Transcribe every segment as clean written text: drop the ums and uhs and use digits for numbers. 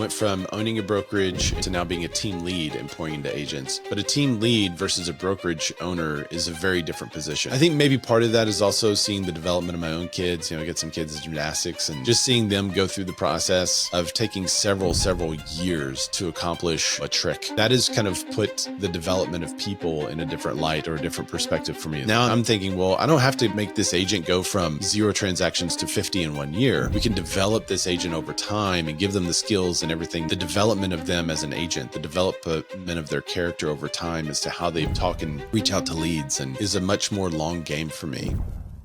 went from owning a brokerage to now being a team lead and pouring into agents. But a team lead versus a brokerage owner is a very different position. I think maybe part of that is also seeing the development of my own kids. I get some kids in gymnastics and just seeing them go through the process of taking several years to accomplish a trick. That has kind of put the development of people in a different light or a different perspective for me. Now I'm thinking, well, I don't have to make this agent go from 0 transactions to 50 in 1 year. We can develop this agent over time and give them the skills and everything, the development of them as an agent, the development of their character over time as to how they talk and reach out to leads, and is a much more long game for me.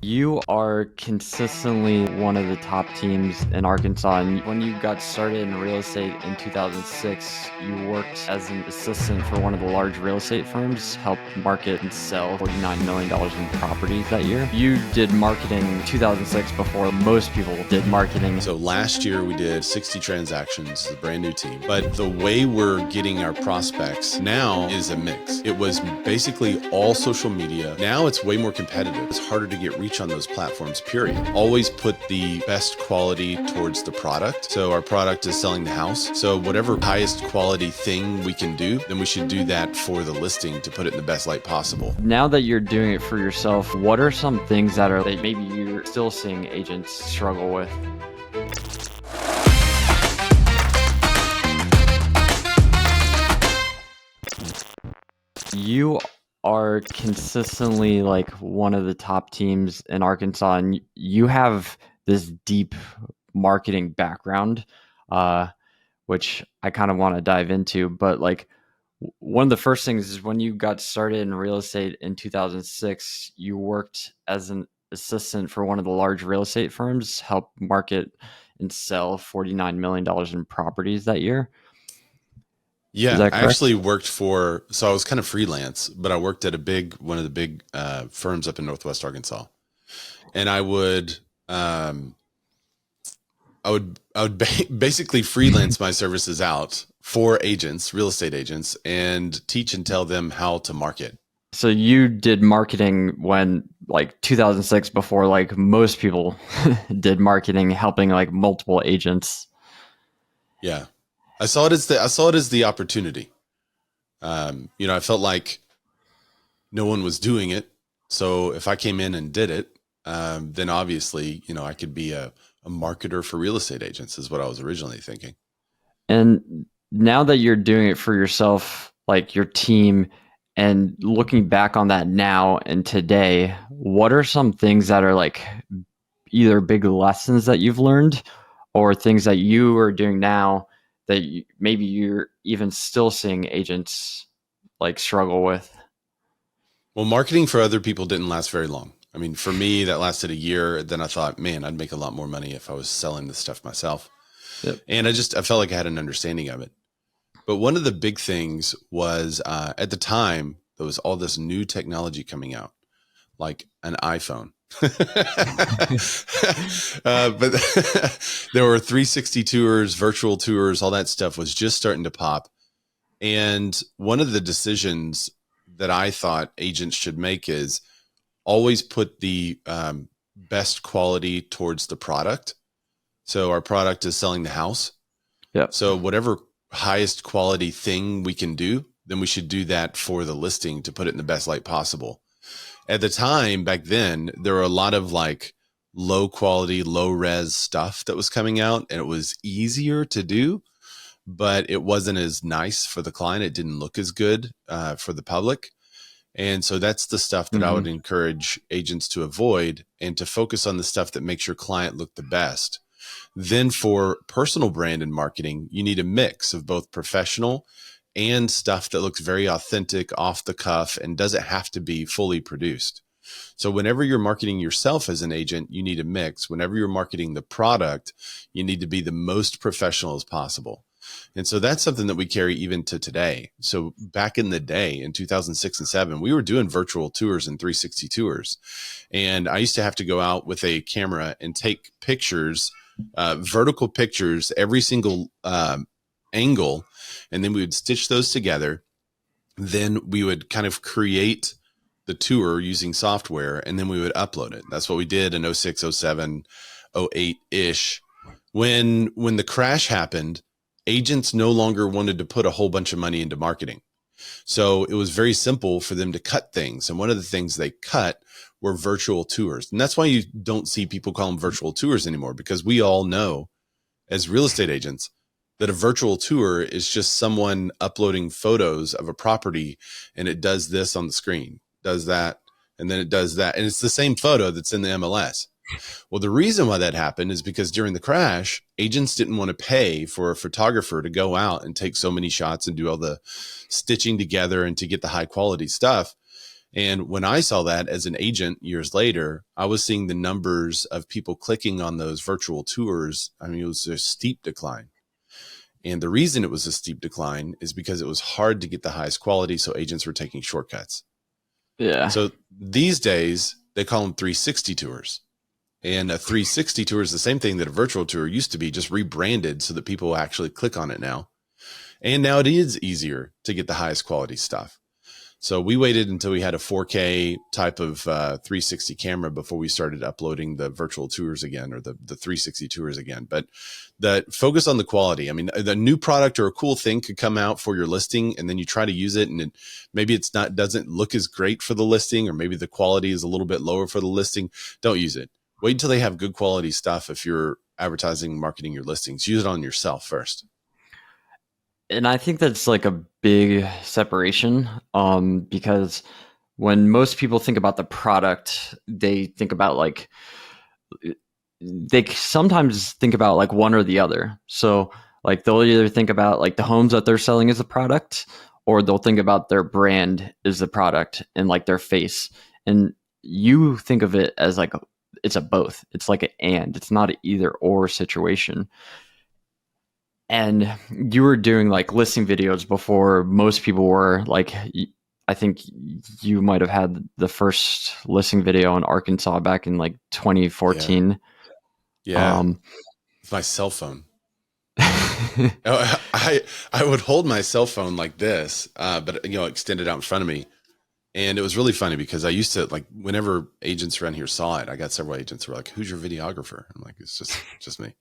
You are consistently one of the top teams in Arkansas. And when you got started in real estate in 2006, you worked as an assistant for one of the large real estate firms, helped market and sell $49 million in properties that year. You did marketing in 2006 before most people did marketing. So last year we did 60 transactions, a brand new team. But the way we're getting our prospects now is a mix. It was basically all social media. Now it's way more competitive. It's harder to get reach on those platforms, period. Always put the best quality towards the product. So our product is selling the house. So whatever highest quality thing we can do, then we should do that for the listing to put it in the best light possible. Now that you're doing it for yourself, what are some things that maybe you're still seeing agents struggle with? You are consistently one of the top teams in Arkansas, and you have this deep marketing background, which I kind of want to dive into. But one of the first things is when you got started in real estate in 2006, you worked as an assistant for one of the large real estate firms, helped market and sell $49 million in properties that year. Yeah, I actually worked so I was kind of freelance, but I worked at one of the big firms up in Northwest Arkansas. And I would basically freelance my services out for agents, real estate agents, and teach and tell them how to market. So you did marketing when 2006 before most people did marketing, helping multiple agents. Yeah. I saw it as the opportunity. I felt like no one was doing it. So if I came in and did it, then obviously, I could be a marketer for real estate agents is what I was originally thinking. And now that you're doing it for yourself, your team, and looking back on that now and today, what are some things that are either big lessons that you've learned or things that you are doing now that maybe you're even still seeing agents struggle with? Well, marketing for other people didn't last very long. I mean, for me, that lasted a year. Then I thought, man, I'd make a lot more money if I was selling this stuff myself. Yep. And I felt like I had an understanding of it. But one of the big things was at the time, there was all this new technology coming out, like an iPhone. But there were 360 tours, virtual tours, all that stuff was just starting to pop. And one of the decisions that I thought agents should make is always put the best quality towards the product. So our product is selling the house. Yeah. So whatever highest quality thing we can do, then we should do that for the listing to put it in the best light possible. At the time back then, there were a lot of low quality, low res stuff that was coming out, and it was easier to do, but it wasn't as nice for the client. It didn't look as good for the public. And so that's the stuff that I would encourage agents to avoid and to focus on the stuff that makes your client look the best. Then for personal brand and marketing, you need a mix of both professional and stuff that looks very authentic, off the cuff, and doesn't have to be fully produced. So whenever you're marketing yourself as an agent, you need a mix. Whenever you're marketing the product, you need to be the most professional as possible. And so that's something that we carry even to today. So back in the day, in 2006 and 2007, we were doing virtual tours and 360 tours. And I used to have to go out with a camera and take pictures, vertical pictures, every single angle. And then we would stitch those together. Then we would kind of create the tour using software, and then we would upload it. That's what we did in 06, 07, 08-ish. When the crash happened, agents no longer wanted to put a whole bunch of money into marketing. So it was very simple for them to cut things. And one of the things they cut were virtual tours. And that's why you don't see people call them virtual tours anymore, because we all know as real estate agents that a virtual tour is just someone uploading photos of a property, and it does this on the screen, does that, and then it does that. And it's the same photo that's in the MLS. Well, the reason why that happened is because during the crash, agents didn't want to pay for a photographer to go out and take so many shots and do all the stitching together and to get the high quality stuff. And when I saw that as an agent years later, I was seeing the numbers of people clicking on those virtual tours. I mean, it was a steep decline. And the reason it was a steep decline is because it was hard to get the highest quality. So agents were taking shortcuts. Yeah. So these days they call them 360 tours. And a 360 tour is the same thing that a virtual tour used to be, just rebranded so that people actually click on it now. And now it is easier to get the highest quality stuff. So we waited until we had a 4K type of 360 camera before we started uploading the virtual tours again, or the 360 tours again. But the focus on the quality. I mean, the new product or a cool thing could come out for your listing, and then you try to use it, and maybe it's not, doesn't look as great for the listing, or maybe the quality is a little bit lower for the listing. Don't use it. Wait until they have good quality stuff. If you're advertising and marketing your listings, use it on yourself first. And I think that's like a big separation, because when most people think about the product, they think about like, they sometimes think about like one or the other. So like they'll either think about like the homes that they're selling as a product, or they'll think about their brand as the product and like their face. And you think of it as like it's a both. It's like an and. It's not an either or situation. And you were doing like listing videos before most people were. Like, I think you might have had the first listing video in Arkansas back in like Yeah. 2014. Yeah. Um, With my cell phone. Oh, I would hold my cell phone like this, but extend it out in front of me. And it was really funny because I used to, like, whenever agents around here saw it, I got several agents who were like, "Who's your videographer?" I'm like, "It's just me."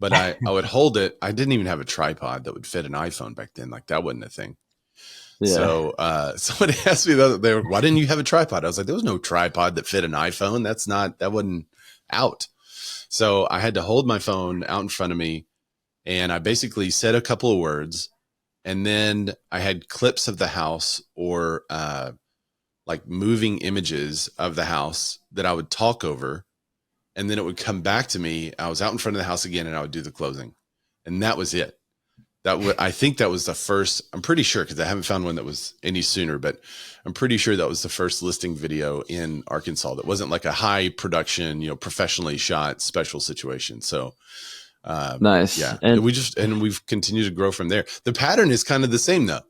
But I would hold it. I didn't even have a tripod that would fit an iPhone back then. Like, that wasn't a thing. yeah. So somebody asked me the other day, "Why didn't you have a tripod?" I was like, "There was no tripod that fit an iPhone. That wasn't out." So I had to hold my phone out in front of me, and I basically said a couple of words, and then I had clips of the house, or like moving images of the house that I would talk over, and then it would come back to me. I was out in front of the house again, and I would do the closing, and that was it. I think that was the first. I'm pretty sure, because I haven't found one that was any sooner, but I'm pretty sure that was the first listing video in Arkansas that wasn't like a high production, professionally shot special situation. So Nice. yeah, And and we've continued to grow from there. The pattern is kind of the same though.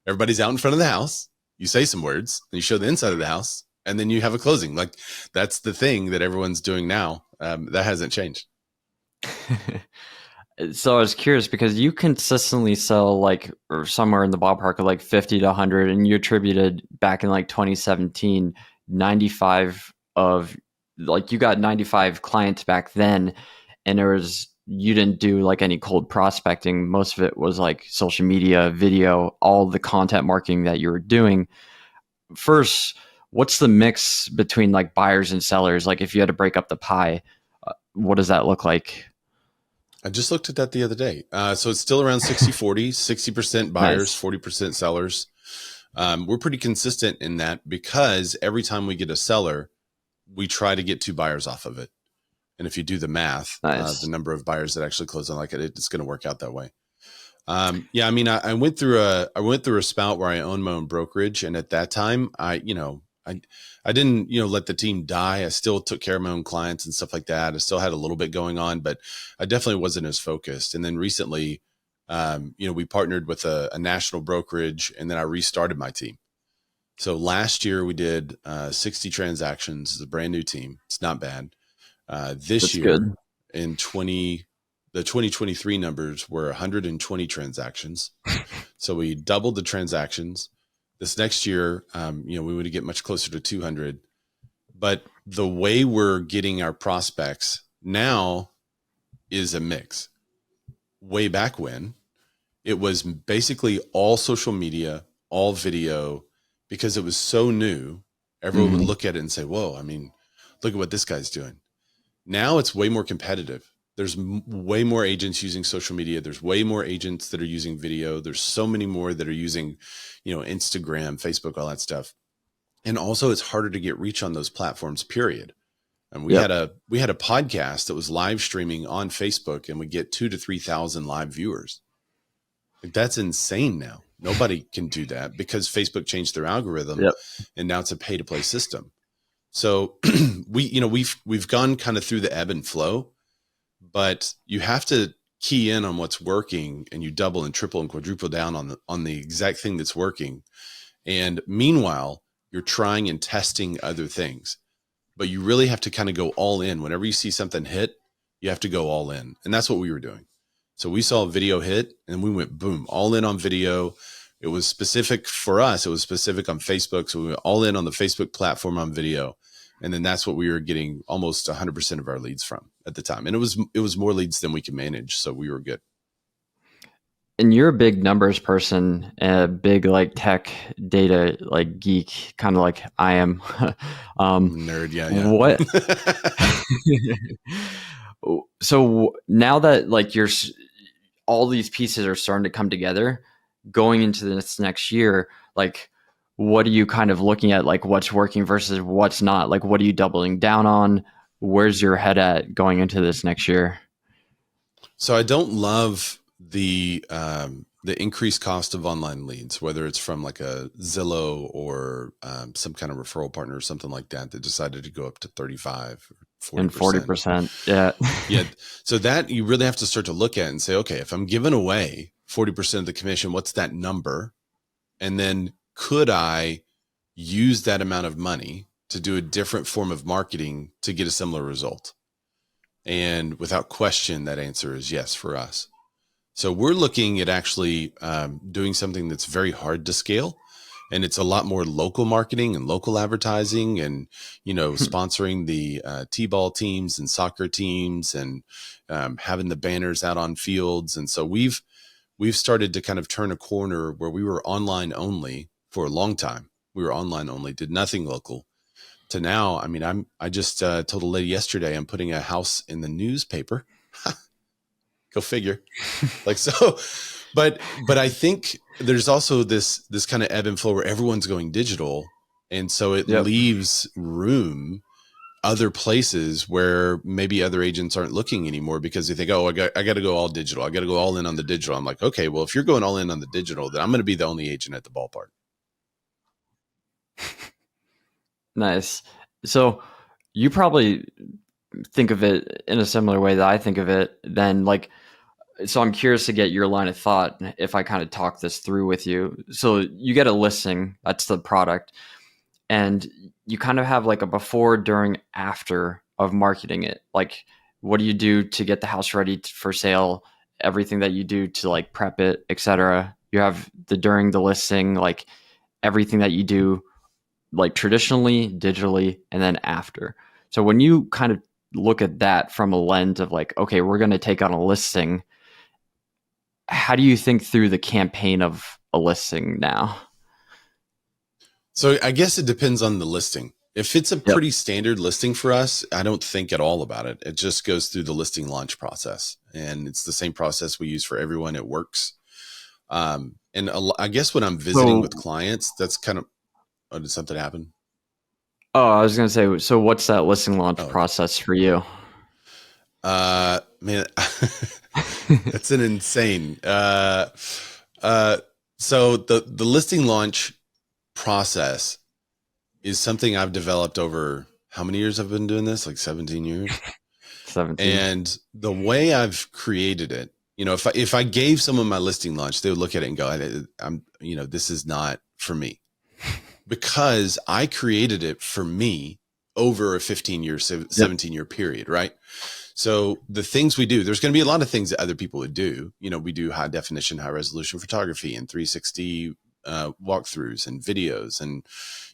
Everybody's out in front of the house. You say some words, then you show the inside of the house, and then you have a closing. Like, that's the thing that everyone's doing now. That hasn't changed. so I was curious because you consistently sell like or somewhere in the ballpark of like 50 to 100, and you attributed back in like 2017 95 of like you got 95 clients back then, and there was you didn't do like any cold prospecting. Most of it was like social media, video, all the content marketing that you were doing. First, what's the mix between like buyers and sellers? Like if you had to break up the pie, what does that look like? I just looked at that the other day. So it's still around 60-40, 60% buyers, Nice. 40% sellers. We're pretty consistent in that because every time we get a seller, we try to get two buyers off of it. And if you do the math, the Nice. number of buyers that actually close on like it's going to work out that way. Yeah, I mean, I went through a spout where I owned my own brokerage, and at that time, I didn't let the team die. I still took care of my own clients and stuff like that. I still had a little bit going on, but I definitely wasn't as focused. And then recently, we partnered with a national brokerage, and then I restarted my team. So last year we did 60 transactions. It's a brand new team. It's not bad. This That's year good. in 20 the 2023 numbers were 120 transactions. So we doubled the transactions. This next year, we would get much closer to 200. But the way we're getting our prospects now is a mix. Way back when, It was basically all social media, all video, because it was so new. Everyone would Hmm. look at it and say, whoa, I mean, look at what this guy's doing. Now it's way more competitive. There's way more agents using social media. There's way more agents that are using video. There's so many more that are using, Instagram, Facebook, all that stuff. And also it's harder to get reach on those platforms, period. And Yep. we had a podcast that was live streaming on Facebook, and we get 2,000 to 3,000 live viewers. Like, that's insane now. Nobody can do that because Facebook changed their algorithm, Yep. and now it's a pay to play system. So we've gone kind of through the ebb and flow, but you have to key in on what's working, and you double and triple and quadruple down on the exact thing that's working. And meanwhile, you're trying and testing other things, but you really have to kind of go all in. Whenever you see something hit, you have to go all in. And that's what we were doing. So we saw a video hit and we went boom, all in on video. It was specific for us. It was specific on Facebook. So we went all in on the Facebook platform on video. And then that's what we were getting almost 100% of our leads from at the time. And it was more leads than we could manage. So we were good. And you're a big numbers person, a big like tech data like geek, kind of like I am. um, Nerd. Yeah. what? Yeah. So now that like all these pieces are starting to come together, going into this next year, like what are you kind of looking at, like what's working versus what's not? Like what are you doubling down on? Where's your head at going into this next year? So I don't love the increased cost of online leads, whether it's from like a Zillow or some kind of referral partner or something like that decided to go up to 35 or And 40%. 40%. Yeah. Yeah. So that you really have to start to look at and say, okay, if I'm giving away 40% of the commission, what's that number? And then could I use that amount of money to do a different form of marketing to get a similar result? And without question, that answer is yes for us. So we're looking at actually doing something that's very hard to scale. And it's a lot more local marketing and local advertising and, sponsoring the T-ball teams and soccer teams and having the banners out on fields. And so we've started to kind of turn a corner where we were online only for a long time. We were online only, did nothing local, to now. I mean, I just told a lady yesterday, I'm putting a house in the newspaper. Go figure. Like, so, but I think there's also this kind of ebb and flow where everyone's going digital. And so it Yep. leaves room other places where maybe other agents aren't looking anymore because they think, oh, I got to go all digital. I got to go all in on the digital. I'm like, okay, well, if you're going all in on the digital, then I'm going to be the only agent at the ballpark. Nice. So you probably think of it in a similar way that I think of it. Then like, so I'm curious to get your line of thought if I kind of talk this through with you. So you get a listing, that's the product, and you kind of have like a before, during, after of marketing it. Like, what do you do to get the house ready for sale? Everything that you do to like prep it, etc. You have the during the listing, like everything that you do, like traditionally, digitally, and then after. So when you kind of look at that from a lens of like, okay, we're going to take on a listing, how do you think through the campaign of a listing now? So I guess it depends on the listing. If it's a Yep. pretty standard listing for us, I don't think at all about it. It just goes through the listing launch process, and it's the same process we use for everyone. It works. And I guess when I'm visiting So, with clients, that's kind of, oh, did something happen? oh, I was going to say, so what's that listing launch Oh, okay. process for you? Man, that's an insane. Uh, so the listing launch process is something I've developed over how many years I've been doing this? Like 17 years. 17. And the way I've created it, if I gave someone my listing launch, they would look at it and go, this is not for me, because I created it for me over a 15-year, Yep. 17-year period, right? So the things we do, there's going to be a lot of things that other people would do. We do high definition, high resolution photography and 360 walkthroughs and videos. And,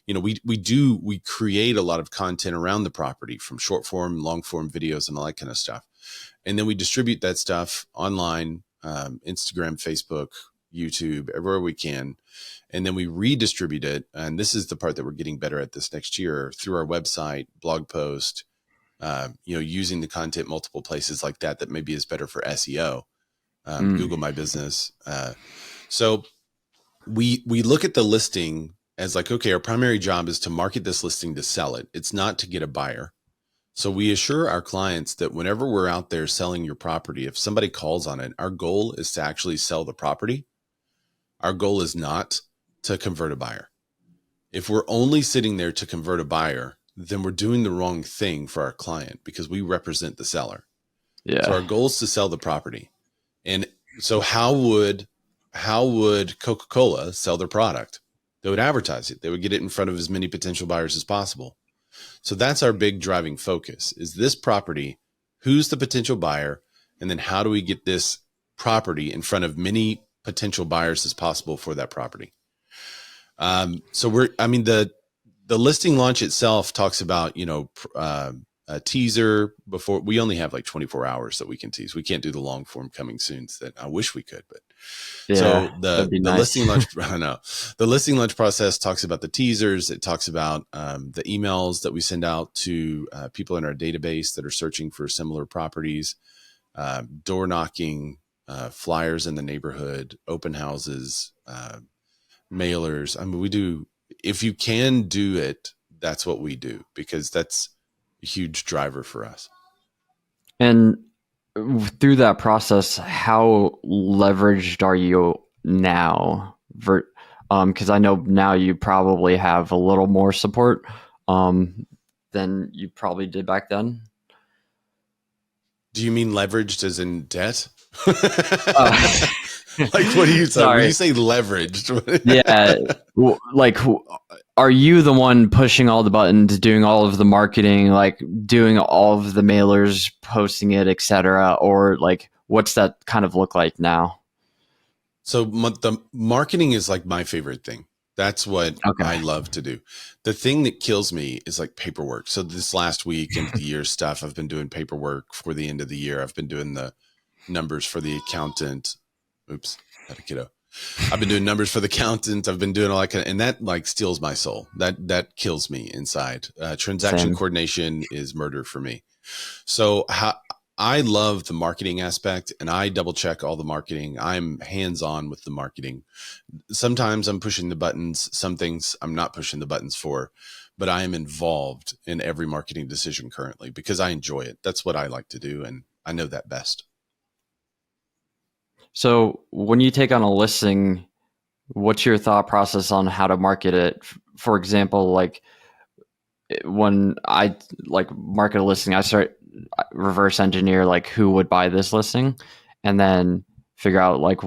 we create a lot of content around the property, from short form, long form videos and all that kind of stuff. And then we distribute that stuff online Instagram, Facebook, YouTube, everywhere we can. And then we redistribute it. And this is the part that we're getting better at this next year through our website, blog post, using the content multiple places like that maybe is better for SEO, Google My Business. So we look at the listing as like, okay, our primary job is to market this listing to sell it. It's not to get a buyer. So we assure our clients that whenever we're out there selling your property, if somebody calls on it, our goal is to actually sell the property. Our goal is not to convert a buyer. If we're only sitting there to convert a buyer, then we're doing the wrong thing for our client because we represent the seller. Yeah. So our goal is to sell the property. And so how would Coca-Cola sell their product? They would advertise it. They would get it in front of as many potential buyers as possible. So that's our big driving focus is this property, who's the potential buyer? And then how do we get this property in front of many potential buyers as possible for that property? So the listing launch itself talks about, a teaser before. We only have like 24 hours that we can tease. We can't do the long form coming soon that I wish we could, but so that'd be the nice. listing launch, I don't know, the listing launch process talks about the teasers. It talks about the emails that we send out to people in our database that are searching for similar properties, door knocking, flyers in the neighborhood, open houses, mailers. I mean, we do, if you can do it, that's what we do because that's a huge driver for us. And through that process, how leveraged are you now? Because I know now you probably have a little more support than you probably did back then. Do you mean leveraged as in debt? Like, what do you say? When you say leveraged? Yeah. Like, are you the one pushing all the buttons, doing all of the marketing, like doing all of the mailers, posting it, etc.? Or like, what's that kind of look like now? So the marketing is like my favorite thing. That's what I love to do. The thing that kills me is like paperwork. So this last week, end of the year stuff, I've been doing paperwork for the end of the year. I've been doing the numbers for the accountant. Oops, had a kiddo. I've been doing numbers for the accountant. I've been doing all that kind of, and that like steals my soul. That kills me inside. Transaction Same. coordination is murder for me. So I love the marketing aspect and I double check all the marketing. I'm hands-on with the marketing. Sometimes I'm pushing the buttons. Some things I'm not pushing the buttons for, but I am involved in every marketing decision currently because I enjoy it. That's what I like to do. And I know that best. So when you take on a listing, what's your thought process on how to market it? For example, like when I like market a listing, I start reverse engineer like who would buy this listing, and then figure out like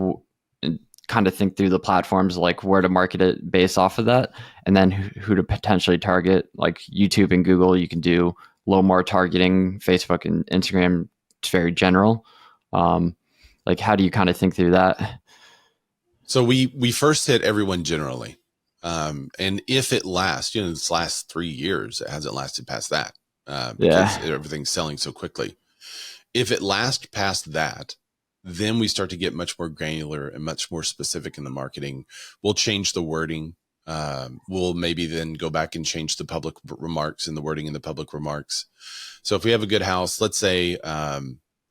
kind of think through the platforms like where to market it based off of that, and then who to potentially target. Like YouTube and Google, you can do a little more targeting. Facebook and Instagram, it's very general. Like how do you kind of think through that? So we first hit everyone generally. And if it lasts, this last 3 years, it hasn't lasted past that because everything's selling so quickly. If it lasts past that, then we start to get much more granular and much more specific in the marketing. We'll change the wording. We'll maybe then go back and change the public remarks and the wording in the public remarks. So if we have a good house, let's say,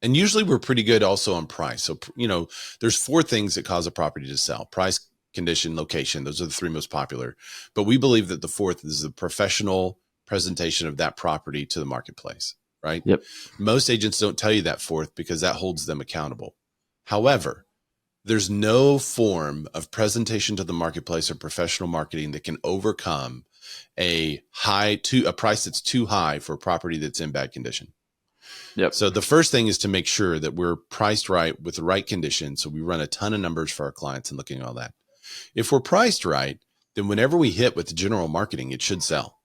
and usually we're pretty good also on price. So, there's 4 things that cause a property to sell: price, condition, location. Those are the 3 most popular. But we believe that the 4th is the professional presentation of that property to the marketplace, right? Yep. Most agents don't tell you that 4th because that holds them accountable. However, there's no form of presentation to the marketplace or professional marketing that can overcome a price that's too high for a property that's in bad condition. Yep. So the first thing is to make sure that we're priced right with the right condition. So we run a ton of numbers for our clients and looking at all that. If we're priced right, then whenever we hit with general marketing, it should sell.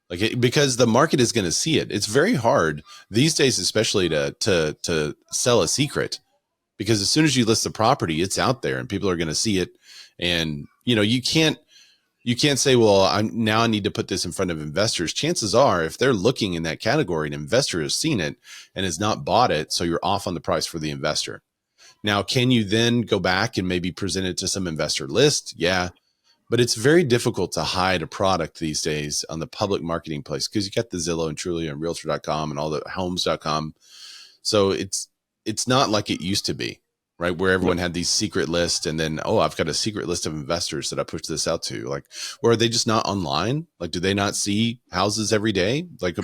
Because the market is going to see it. It's very hard these days, especially to sell a secret, because as soon as you list the property, it's out there and people are going to see it. And you can't say, well, I need to put this in front of investors. Chances are, if they're looking in that category, an investor has seen it and has not bought it, so you're off on the price for the investor. Now, can you then go back and maybe present it to some investor list? Yeah. But it's very difficult to hide a product these days on the public marketing place because you got the Zillow and Trulia and Realtor.com and all the homes.com. So it's not like it used to be, right? Where everyone had these secret lists and then, oh, I've got a secret list of investors that I push this out to. Like, or are they just not online? Like, do they not see houses every day? Like,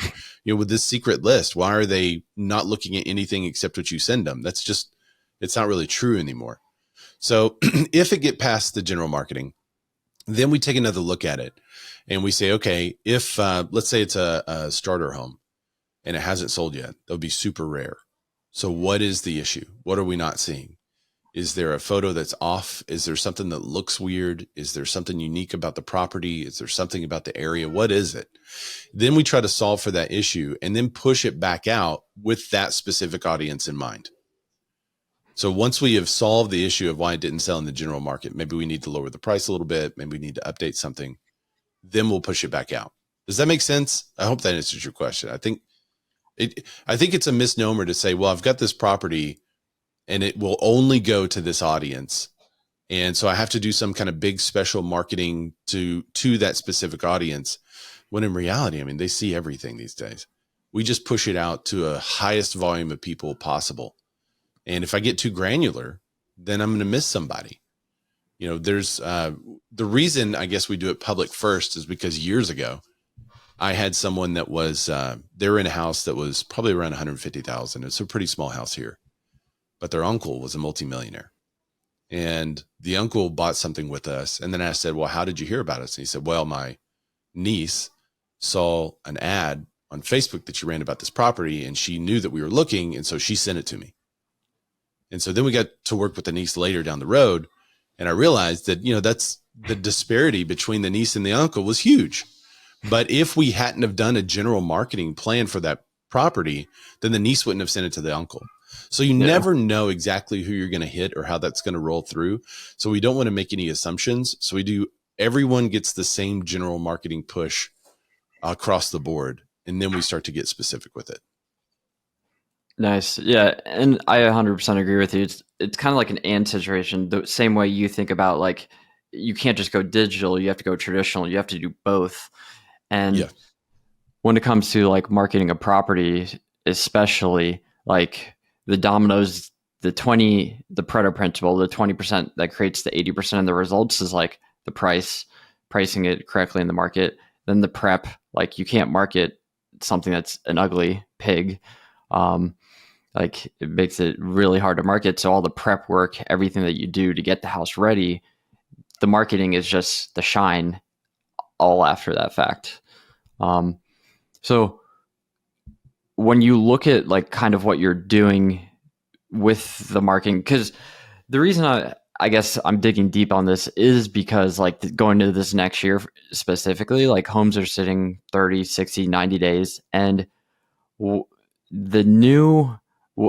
with this secret list, why are they not looking at anything except what you send them? It's not really true anymore. So if it get past the general marketing, then we take another look at it and we say, okay, if let's say it's a starter home and it hasn't sold yet, that would be super rare. So what is the issue? What are we not seeing? Is there a photo that's off? Is there something that looks weird? Is there something unique about the property? Is there something about the area? What is it? Then we try to solve for that issue and then push it back out with that specific audience in mind. So once we have solved the issue of why it didn't sell in the general market, maybe we need to lower the price a little bit. Maybe we need to update something. Then we'll push it back out. Does that make sense? I hope that answers your question. I think it's a misnomer to say, well, I've got this property and it will only go to this audience. And so I have to do some kind of big special marketing to that specific audience. When in reality, I mean, they see everything these days. We just push it out to a highest volume of people possible. And if I get too granular, then I'm going to miss somebody. There's the reason I guess we do it public first is because years ago, I had someone that was, they were in a house that was probably around 150,000. It's a pretty small house here, but their uncle was a multimillionaire and the uncle bought something with us. And then I said, well, how did you hear about us? And he said, well, my niece saw an ad on Facebook that you ran about this property and she knew that we were looking. And so she sent it to me. And so then we got to work with the niece later down the road. And I realized that, that's the disparity between the niece and the uncle was huge. But if we hadn't have done a general marketing plan for that property, then the niece wouldn't have sent it to the uncle. So you never know exactly who you're going to hit or how that's going to roll through. So we don't want to make any assumptions. So everyone gets the same general marketing push across the board. And then we start to get specific with it. Nice. Yeah. And I 100% agree with you. It's kind of like an and situation, the same way you think about like, you can't just go digital, you have to go traditional, you have to do both. And when it comes to like marketing a property, especially like the dominoes, the Pareto principle, the 20% that creates the 80% of the results is like the pricing it correctly in the market. Then the prep, like you can't market something that's an ugly pig. Like it makes it really hard to market. So all the prep work, everything that you do to get the house ready, the marketing is just the shine all after that fact. So when you look at like kind of what you're doing with the marketing, because the reason I guess I'm digging deep on this is because like going into this next year specifically, like homes are sitting 30, 60, 90 days. And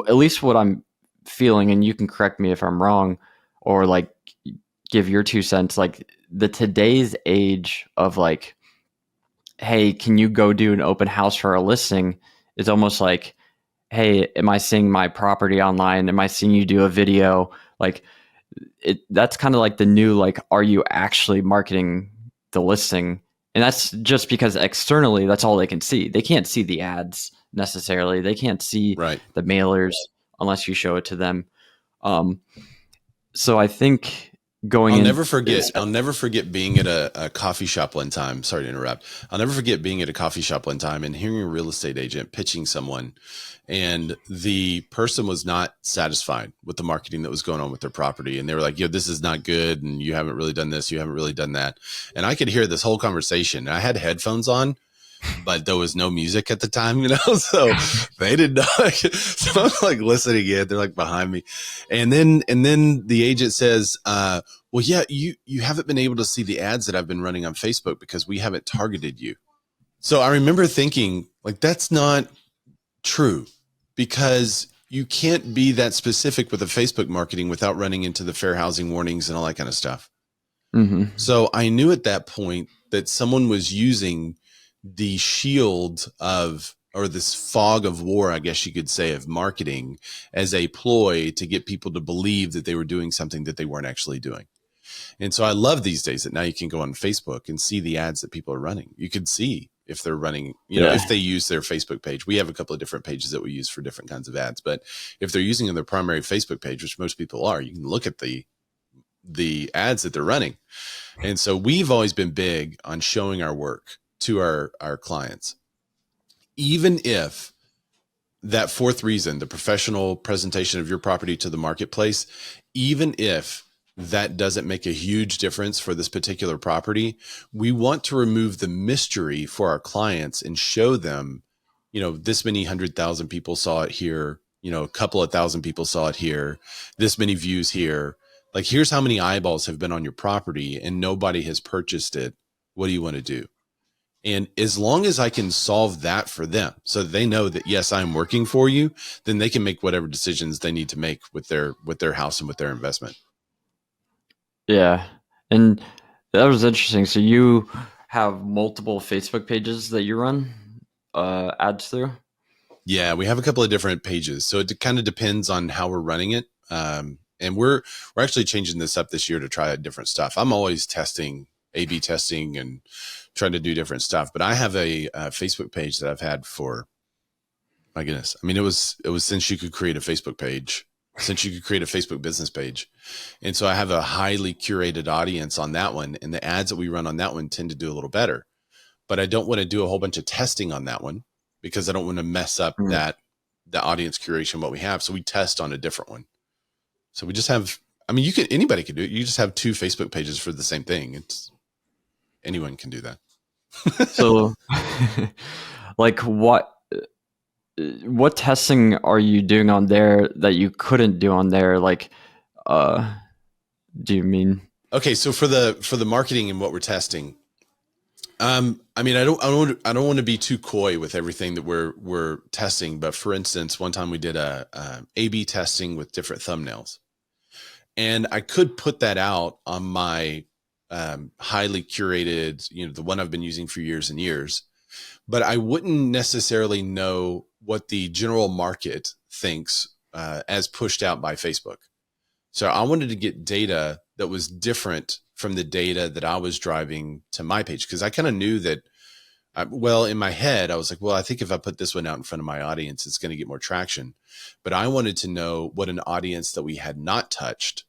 at least what I'm feeling, and you can correct me if I'm wrong, or like give your 2 cents, like the today's age of like, hey, can you go do an open house for a listing is almost like, hey, am I seeing my property online? Am I seeing you do a video? Like that's kind of like the new, like, are you actually marketing the listing? And that's just because externally, that's all they can see. They can't see the ads necessarily. They can't see the mailers unless you show it to them. So I think I'll never forget being at a coffee shop one time. Sorry to interrupt. I'll never forget being at a coffee shop one time and hearing a real estate agent pitching someone, and the person was not satisfied with the marketing that was going on with their property. And they were like, this is not good. And you haven't really done this. You haven't really done that. And I could hear this whole conversation. I had headphones on, but there was no music at the time, so they did not. So I'm like listening in, they're like behind me. And then the agent says, well, yeah, you haven't been able to see the ads that I've been running on Facebook because we haven't targeted you. So I remember thinking like, that's not true, because you can't be that specific with the Facebook marketing without running into the fair housing warnings and all that kind of stuff. Mm-hmm. So I knew at that point that someone was using the shield of, or this fog of war, I guess you could say, of marketing as a ploy to get people to believe that they were doing something that they weren't actually doing. And so I love these days that now you can go on Facebook and see the ads that people are running. You can see if they're running, if Yeah. they use their Facebook page. We have a couple of different pages that we use for different kinds of ads, but if they're using their primary Facebook page, which most people are, you can look at the ads that they're running. And so we've always been big on showing our work to our clients, even if that fourth reason, the professional presentation of your property to the marketplace, even if that doesn't make a huge difference for this particular property, we want to remove the mystery for our clients and show them, this many 100,000 people saw it here, a couple of thousand people saw it here, this many views here. Like, here's how many eyeballs have been on your property and nobody has purchased it. What do you want to do? And as long as I can solve that for them so that they know that, yes, I'm working for you, then they can make whatever decisions they need to make with their house and with their investment. Yeah. And that was interesting. So you have multiple Facebook pages that you run ads through? Yeah, we have a couple of different pages. So it kind of depends on how we're running it. And we're actually changing this up this year to try different stuff. I'm always testing, A/B testing, and trying to do different stuff. But I have a Facebook page that I've had for, my goodness. I mean, it was since you could create a Facebook page, since you could create a Facebook business page. And so I have a highly curated audience on that one. And the ads that we run on that one tend to do a little better. But I don't want to do a whole bunch of testing on that one because I don't want to mess up Mm. the audience curation, what we have. So we test on a different one. So we just have, I mean, anybody can do it. You just have two Facebook pages for the same thing. Anyone can do that. So, like, what testing are you doing on there that you couldn't do on there? Like, do you mean? Okay. So for the marketing and what we're testing, I mean, I don't want to be too coy with everything that we're testing, but for instance, one time we did a A/B testing with different thumbnails, and I could put that out on my highly curated, the one I've been using for years and years, but I wouldn't necessarily know what the general market thinks as pushed out by Facebook. So I wanted to get data that was different from the data that I was driving to my page, because I kind of knew that, in my head, I was like, well, I think if I put this one out in front of my audience, it's going to get more traction. But I wanted to know what an audience that we had not touched,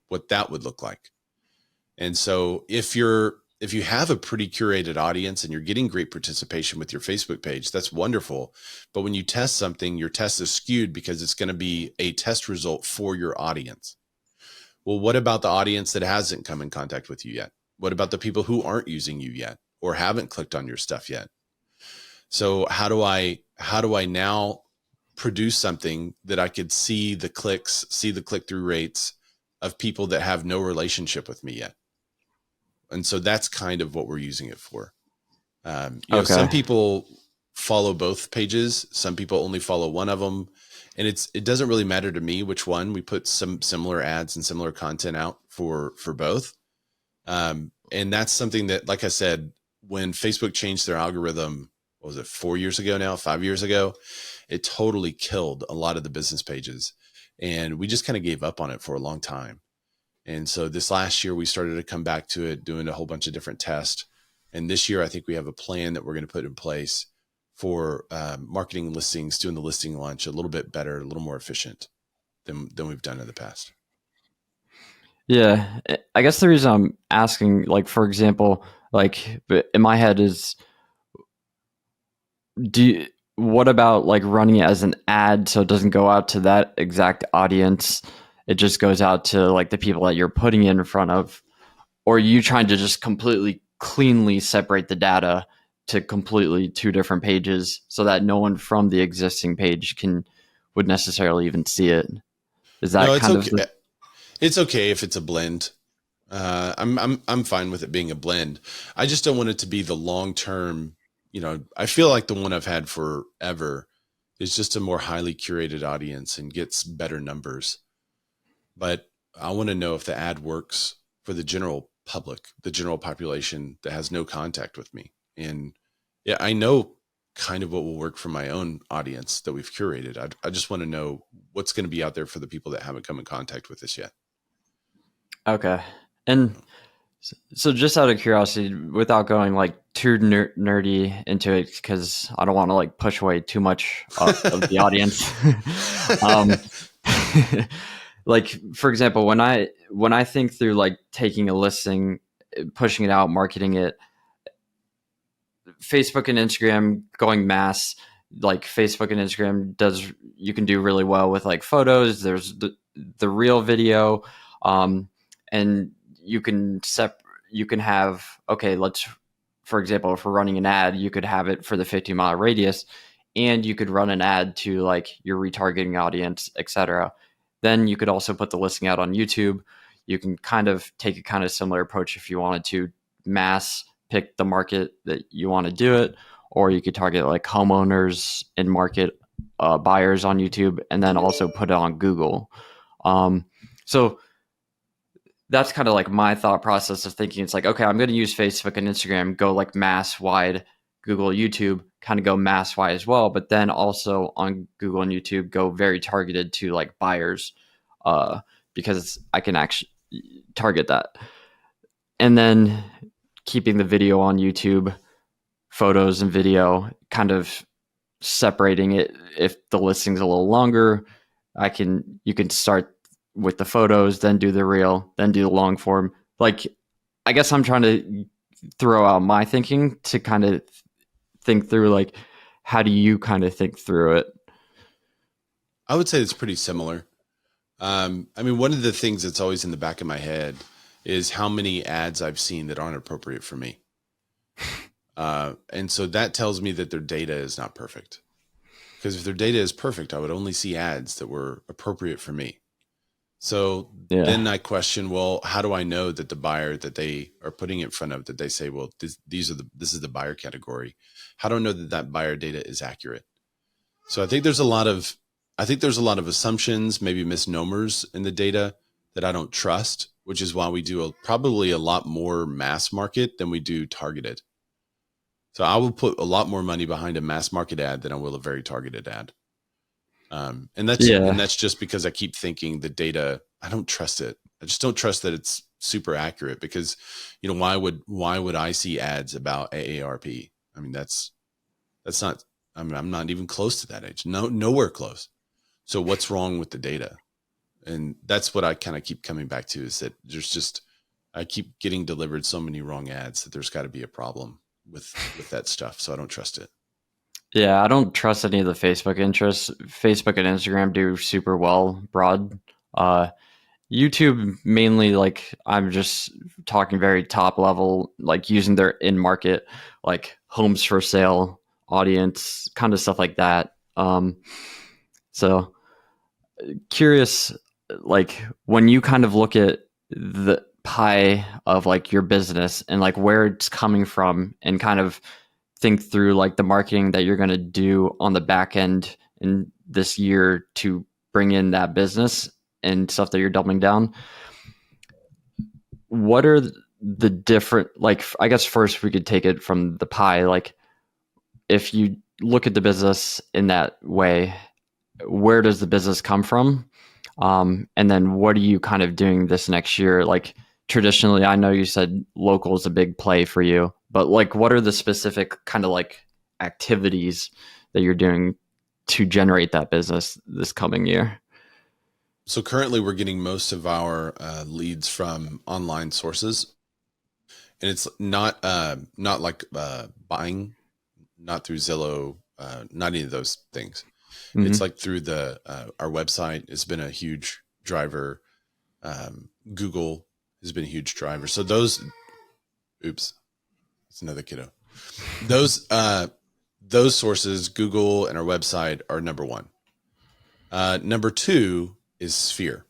what that would look like. And so if you have a pretty curated audience and you're getting great participation with your Facebook page, that's wonderful. But when you test something, your test is skewed because it's going to be a test result for your audience. Well, what about the audience that hasn't come in contact with you yet? What about the people who aren't using you yet or haven't clicked on your stuff yet? So how do I now produce something that I could see the clicks, see the click-through rates of people that have no relationship with me yet? And so that's kind of what we're using it for. Some Okay. people follow both pages. Some people only follow one of them. And it doesn't really matter to me which one. We put some similar ads and similar content out for both. And that's something that, like I said, when Facebook changed their algorithm, what was it, 4 years ago now, 5 years ago, it totally killed a lot of the business pages. And we just kind of gave up on it for a long time. And so this last year, we started to come back to it, doing a whole bunch of different tests. And this year, I think we have a plan that we're going to put in place for marketing listings, doing the listing launch a little bit better, a little more efficient than we've done in the past. Yeah. I guess the reason I'm asking, like, for example, like in my head is, what about like running it as an ad so it doesn't go out to that exact audience? It just goes out to like the people that you're putting it in front of. Or are you trying to just completely cleanly separate the data to completely two different pages so that no one from the existing page would necessarily even see it? Is No, that it's kind of okay. It's okay if it's a blend. I'm fine with it being a blend. I just don't want it to be the long term. I feel like the one I've had forever is just a more highly curated audience and gets better numbers. But I want to know if the ad works for the general public, the general population that has no contact with me. And yeah, I know kind of what will work for my own audience that we've curated. I just want to know what's going to be out there for the people that haven't come in contact with this yet. Okay. And so just out of curiosity, without going like too nerdy into it, because I don't want to like push away too much of the audience. um, like for example, when I think through like taking a listing, pushing it out, marketing it, Facebook and Instagram going mass, like Facebook and Instagram you can do really well with like photos. There's the real video, and you can have, okay, for example, if we're running an ad, you could have it for the 50-mile radius, and you could run an ad to like your retargeting audience, etc. Then you could also put the listing out on YouTube. You can kind of take a kind of similar approach if you wanted to mass pick the market that you want to do it, or you could target like homeowners and market buyers on YouTube, and then also put it on Google. So that's kind of like my thought process of thinking. It's like, okay, I'm going to use Facebook and Instagram, go like mass wide, Google, YouTube, kind of go mass wide as well, but then also on Google and YouTube, go very targeted to like buyers, because I can actually target that. And then keeping the video on YouTube, photos and video, kind of separating it. If the listing's a little longer, you can start with the photos, then do the reel, then do the long form. Like, I guess I'm trying to throw out my thinking to kind of think through, like, how do you kind of think through it? I would say it's pretty similar. I mean, one of the things that's always in the back of my head is how many ads I've seen that aren't appropriate for me. And so that tells me that their data is not perfect. Because if their data is perfect, I would only see ads that were appropriate for me. So then I question, well, how do I know that the buyer that they are putting in front of, that they say, well, this is the buyer category. How do I know that that buyer data is accurate? So I think there's a lot of assumptions, maybe misnomers in the data that I don't trust, which is why we do probably a lot more mass market than we do targeted. So I will put a lot more money behind a mass market ad than I will a very targeted ad. And that's just because I keep thinking the data, I don't trust it. I just don't trust that it's super accurate, because, why would I see ads about AARP? I mean, that's not, I mean, I'm not even close to that age. Nowhere close. So what's wrong with the data? And that's what I kind of keep coming back to, is that I keep getting delivered so many wrong ads that there's got to be a problem with that stuff. So I don't trust it. Yeah, I don't trust any of the Facebook interests. Facebook and Instagram do super well broad. YouTube mainly, like, I'm just talking very top level, like using their in market, like homes for sale audience, kind of stuff like that. So curious, like when you kind of look at the pie of like your business and like where it's coming from, and kind of think through like the marketing that you're going to do on the back end in this year to bring in that business and stuff that you're doubling down. What are the different, like, I guess first we could take it from the pie. Like, if you look at the business in that way, where does the business come from? And then what are you kind of doing this next year? Like, traditionally, I know you said local is a big play for you, but like, what are the specific kind of like activities that you're doing to generate that business this coming year? So currently we're getting most of our leads from online sources, and it's not like buying, not through Zillow, not any of those things. It's like through our website has been a huge driver. Google has been a huge driver. So oops, it's another kiddo. Those sources, Google and our website, are number one. Number two is Sphere.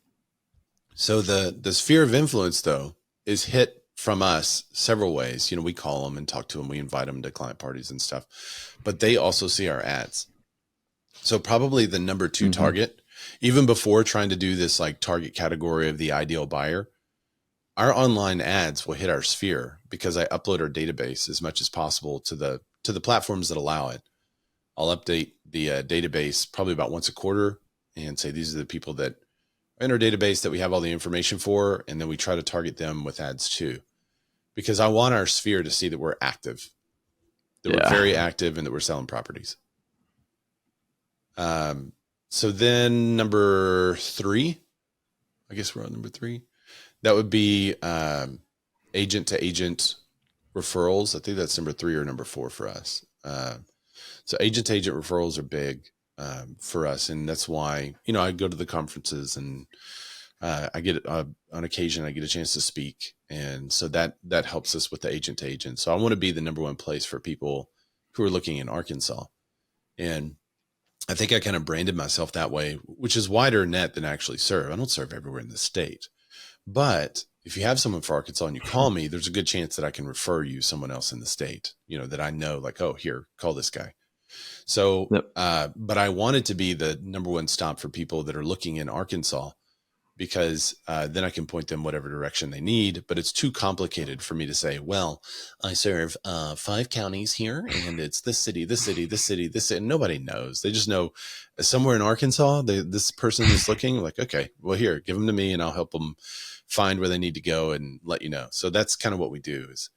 So the sphere of influence, though, is hit from us several ways. We call them and talk to them. We invite them to client parties and stuff, but they also see our ads. So probably the number two target, even before trying to do this like target category of the ideal buyer, our online ads will hit our sphere, because I upload our database as much as possible to the platforms that allow it. I'll update the database probably about once a quarter and say, these are the people that are in our database that we have all the information for. And then we try to target them with ads too, because I want our sphere to see that we're active, that we're very Yeah. active, and that we're selling properties. So then number 3, I guess we're on number 3. That would be agent to agent referrals. I think that's number 3 or number 4 for us. So agent to agent referrals are big for us. And that's why, I go to the conferences and I get on occasion, I get a chance to speak. And so that helps us with the agent to agent. So I want to be the number one place for people who are looking in Arkansas. And I think I kind of branded myself that way, which is wider net than I actually serve. I don't serve everywhere in the state, but if you have someone for Arkansas and you call me, there's a good chance that I can refer you someone else in the state, that I know, like, oh, here, call this guy. So, Yep. but I wanted to be the number one stop for people that are looking in Arkansas, because then I can point them whatever direction they need. But it's too complicated for me to say, well, I serve 5 counties here, and it's this city, this city, this city, this city. And nobody knows. They just know somewhere in Arkansas, this person is looking, like, okay, well, here, give them to me and I'll help them find where they need to go and let you know. So that's kind of what we do. Is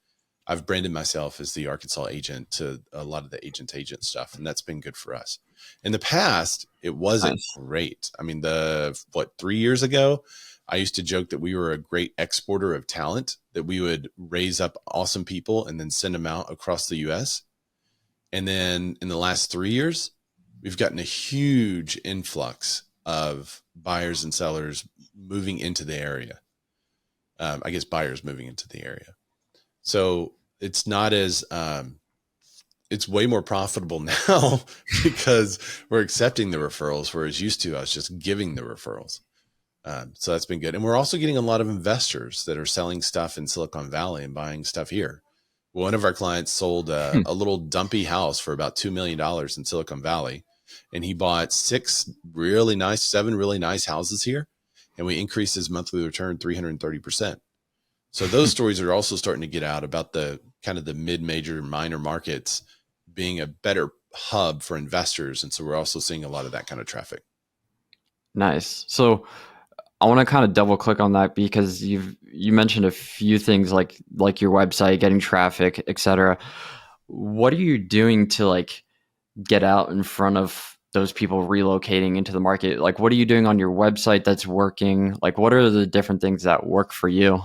I've branded myself as the Arkansas agent to a lot of the agent to agent stuff, and that's been good for us. In the past, it wasn't Nice. great. I mean, 3 years ago, I used to joke that we were a great exporter of talent, that we would raise up awesome people and then send them out across the US. And then in the last 3 years, we've gotten a huge influx of buyers and sellers moving into the area. I guess buyers moving into the area. So it's not as, it's way more profitable now because we're accepting the referrals, whereas used to, I was just giving the referrals. So that's been good. And we're also getting a lot of investors that are selling stuff in Silicon Valley and buying stuff here. One of our clients sold a little dumpy house for about $2 million in Silicon Valley. And he bought 7 really nice houses here. And we increased his monthly return 330%. So those stories are also starting to get out about the kind of the mid-major minor markets being a better hub for investors. And so we're also seeing a lot of that kind of traffic. Nice. So I want to kind of double click on that, because you mentioned a few things like your website, getting traffic, etc. What are you doing to like get out in front of those people relocating into the market? Like, what are you doing on your website that's working? Like, what are the different things that work for you?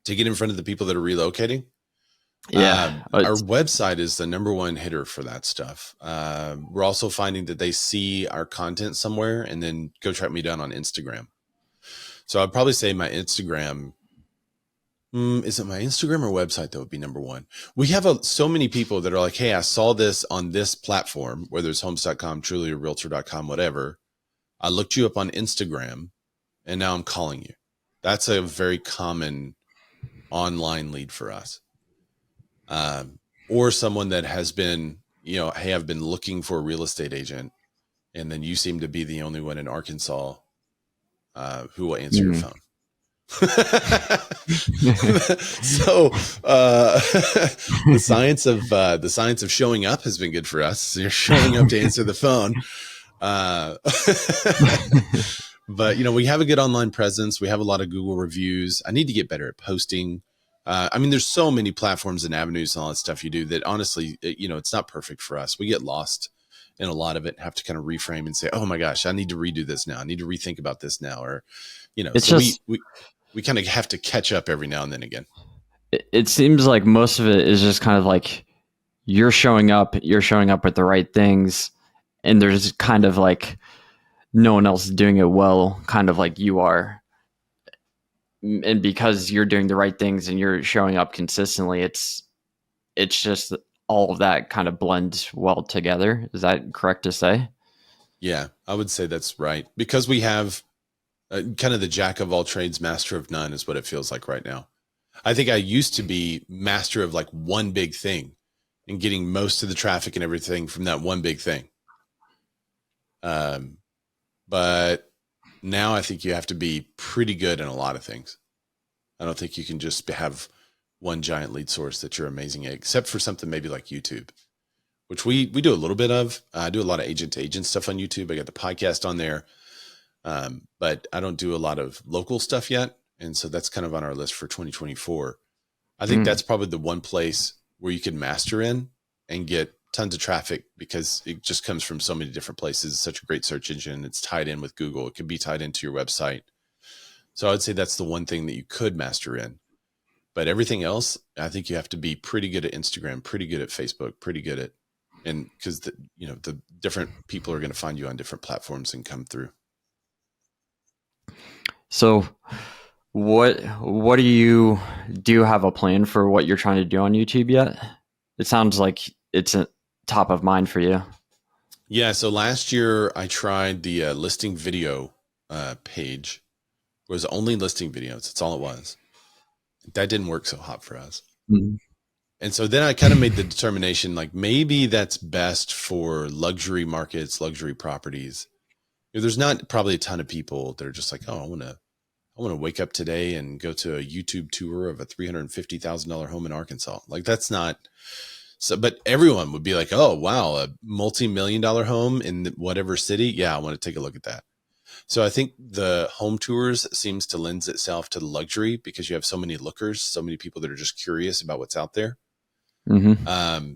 To get in front of the people that are relocating, Yeah. our website is the number one hitter for that stuff. We're also finding that they see our content somewhere and then go track me down on Instagram. So I'd probably say my Instagram. Is it my Instagram or website that would be number one? We have so many people that are like, hey, I saw this on this platform, whether it's homes.com, truly, or realtor.com, whatever. I looked you up on Instagram and now I'm calling you. That's a very common online lead for us. Or someone that has been, hey, I've been looking for a real estate agent, and then you seem to be the only one in Arkansas who will answer your phone. So the science of showing up has been good for us. So you're showing up to answer the phone. But we have a good online presence. We have a lot of Google reviews. I need to get better at posting. I mean, there's so many platforms and avenues and all that stuff you do that honestly, it's not perfect for us. We get lost in a lot of it and have to kind of reframe and say, oh my gosh, I need to redo this now. I need to rethink about this now. Or, It's so just, we kind of have to catch up every now and then again. it seems like most of it is just kind of like you're showing up with the right things, and there's kind of like no one else doing it well, kind of like you are. And because you're doing the right things and you're showing up consistently, it's just all of that kind of blends well together. Is that correct to say? Yeah, I would say that's right, because we have kind of the jack of all trades, master of none is what it feels like right now. I think I used to be master of like one big thing and getting most of the traffic and everything from that one big thing. But now I think you have to be pretty good in a lot of things. I don't think you can just have one giant lead source that you're amazing at, except for something maybe like YouTube, which we do a little bit of. I do a lot of agent to agent stuff on YouTube. I got the podcast on there, but I don't do a lot of local stuff yet. And so that's kind of on our list for 2024. I think Mm. that's probably the one place where you can master in and get tons of traffic because it just comes from so many different places. It's such a great search engine. It's tied in with Google. It could be tied into your website. So I would say that's the one thing that you could master in. But everything else, I think you have to be pretty good at Instagram, pretty good at Facebook, pretty good at, and because the different people are going to find you on different platforms and come through. So what do you have a plan for what you're trying to do on YouTube yet? It sounds like it's a top of mind for you. Yeah. So last year I tried the listing video page. It was only listing videos. That's all it was. That didn't work so hot for us. Mm. And so then I kind of made the determination, like maybe that's best for luxury markets, luxury properties. There's not probably a ton of people that are just like, oh, I want to wake up today and go to a YouTube tour of a $350,000 home in Arkansas. Like that's not so, but everyone would be like, oh, wow, a multi-million-dollar home in whatever city. Yeah, I want to take a look at that. So I think the home tours seems to lend itself to the luxury because you have so many lookers, so many people that are just curious about what's out there. Mm-hmm.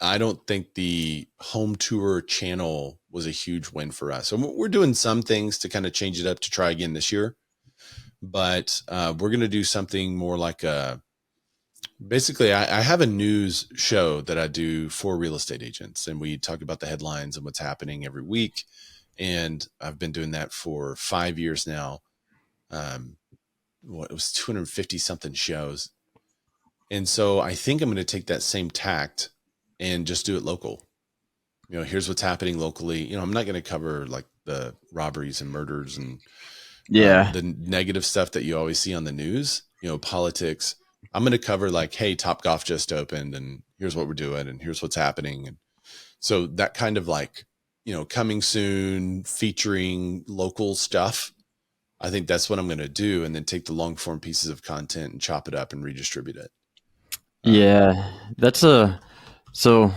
I don't think the home tour channel was a huge win for us. So we're doing some things to kind of change it up to try again this year, but we're going to do something more like basically I have a news show that I do for real estate agents, and we talk about the headlines and what's happening every week. And I've been doing that for 5 years now. It was 250 something shows. And so I think I'm going to take that same tact and just do it local. Here's what's happening locally. I'm not going to cover like the robberies and murders and Yeah. the negative stuff that you always see on the news, politics. I'm going to cover like, hey, Topgolf just opened and here's what we're doing and here's what's happening. And so that kind of like, coming soon, featuring local stuff. I think that's what I'm going to do. And then take the long form pieces of content and chop it up and redistribute it. Yeah. So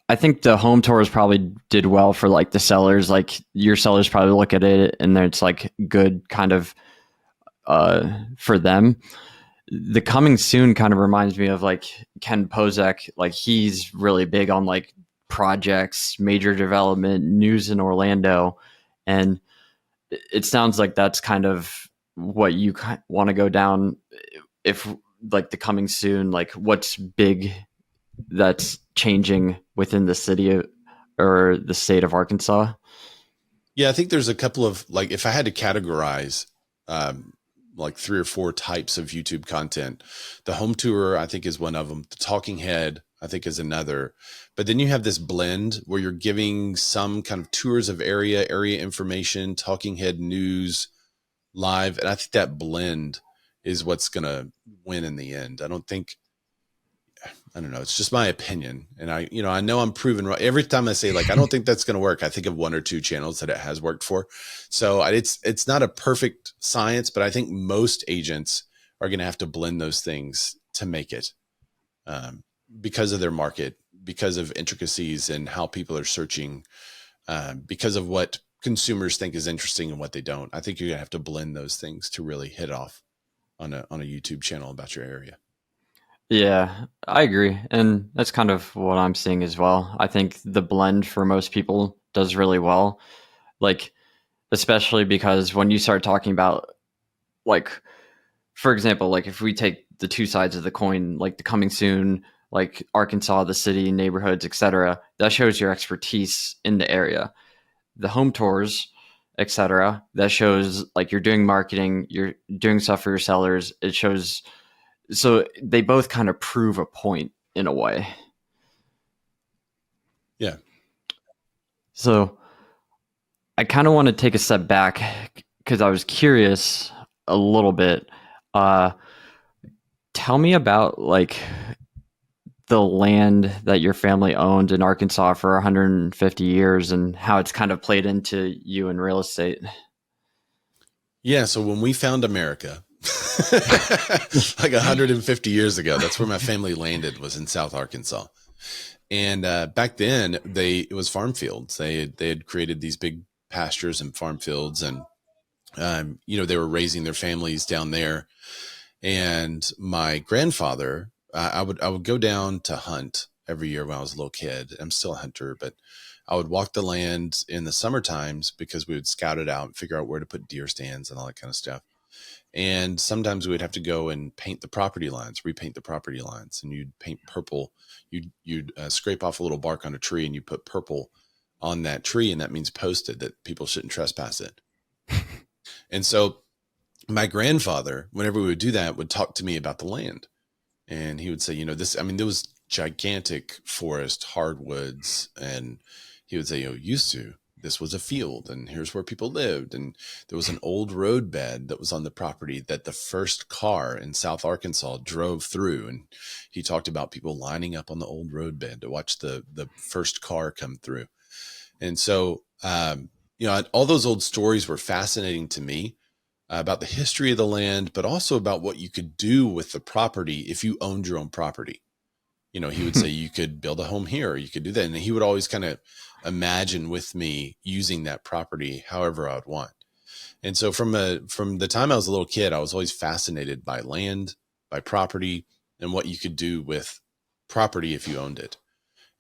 I think the home tours probably did well for like the sellers. Like your sellers probably look at it and then it's like good kind of for them. The coming soon kind of reminds me of like Ken Pozek. Like he's really big on like projects, major development, news in Orlando. And it sounds like that's kind of what you want to go down. If like the coming soon, like what's big that's changing within the city or the state of Arkansas? Yeah, I think there's a couple of like, if I had to categorize, like 3 or 4 types of YouTube content, the home tour, I think is one of them. The talking head, I think is another, but then you have this blend where you're giving some kind of tours of area information, talking head news live. And I think that blend is what's going to win in the end. I don't know. It's just my opinion. And I know I'm proven right. Every time I say like, I don't think that's going to work, I think of 1 or 2 channels that it has worked for. So it's not a perfect science, but I think most agents are going to have to blend those things to make it, because of their market, because of intricacies and how people are searching, because of what consumers think is interesting and what they don't. I think you're going to have to blend those things to really hit off on a YouTube channel about your area. Yeah, I agree. And that's kind of what I'm seeing as well. I think the blend for most people does really well. Like, especially because when you start talking about, like, for example, like if we take the two sides of the coin, like the coming soon, like Arkansas, the city, neighborhoods, etc., that shows your expertise in the area. The home tours, etc., that shows like you're doing marketing, you're doing stuff for your sellers. It shows, so they both kind of prove a point in a way. Yeah. So I kind of want to take a step back because I was curious a little bit. Tell me about like the land that your family owned in Arkansas for 150 years and how it's kind of played into you in real estate. Yeah. So when we found America, like 150 years ago, that's where my family landed, was in South Arkansas. And back then, it was farm fields. They had created these big pastures and farm fields, and they were raising their families down there. And my grandfather, I would go down to hunt every year when I was a little kid. I'm still a hunter, but I would walk the land in the summer times because we would scout it out and figure out where to put deer stands and all that kind of stuff. And sometimes we would have to go and paint the property lines, repaint the property lines, and you'd paint purple. You'd scrape off a little bark on a tree and you put purple on that tree, and that means posted that people shouldn't trespass it. And so my grandfather, whenever we would do that, would talk to me about the land. And he would say, this, I mean, there was gigantic forest, hardwoods. And he would say, used to, this was a field and here's where people lived. And there was an old road bed that was on the property that the first car in South Arkansas drove through. And he talked about people lining up on the old road bed to watch the first car come through. And so, all those old stories were fascinating to me about the history of the land, but also about what you could do with the property if you owned your own property. He would say you could build a home here, or you could do that. And he would always kind of imagine with me using that property however I would want. And so from the time I was a little kid, I was always fascinated by land, by property, and what you could do with property if you owned it.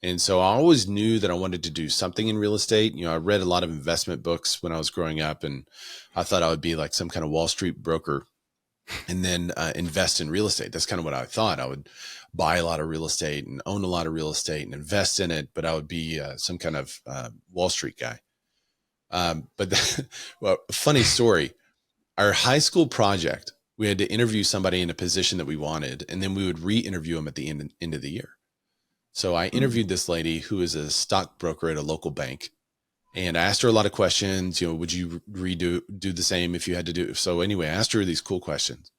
And so I always knew that I wanted to do something in real estate. I read a lot of investment books when I was growing up, and I thought I would be like some kind of Wall Street broker and then invest in real estate. That's kind of what I thought. I would buy a lot of real estate and own a lot of real estate and invest in it, but I would be some kind of Wall Street guy. Well, funny story. Our high school project, we had to interview somebody in a position that we wanted, and then we would re-interview them at the end of the year. So I interviewed this lady who is a stockbroker at a local bank, and I asked her a lot of questions. Would you do the same if you had to do? So anyway, I asked her these cool questions.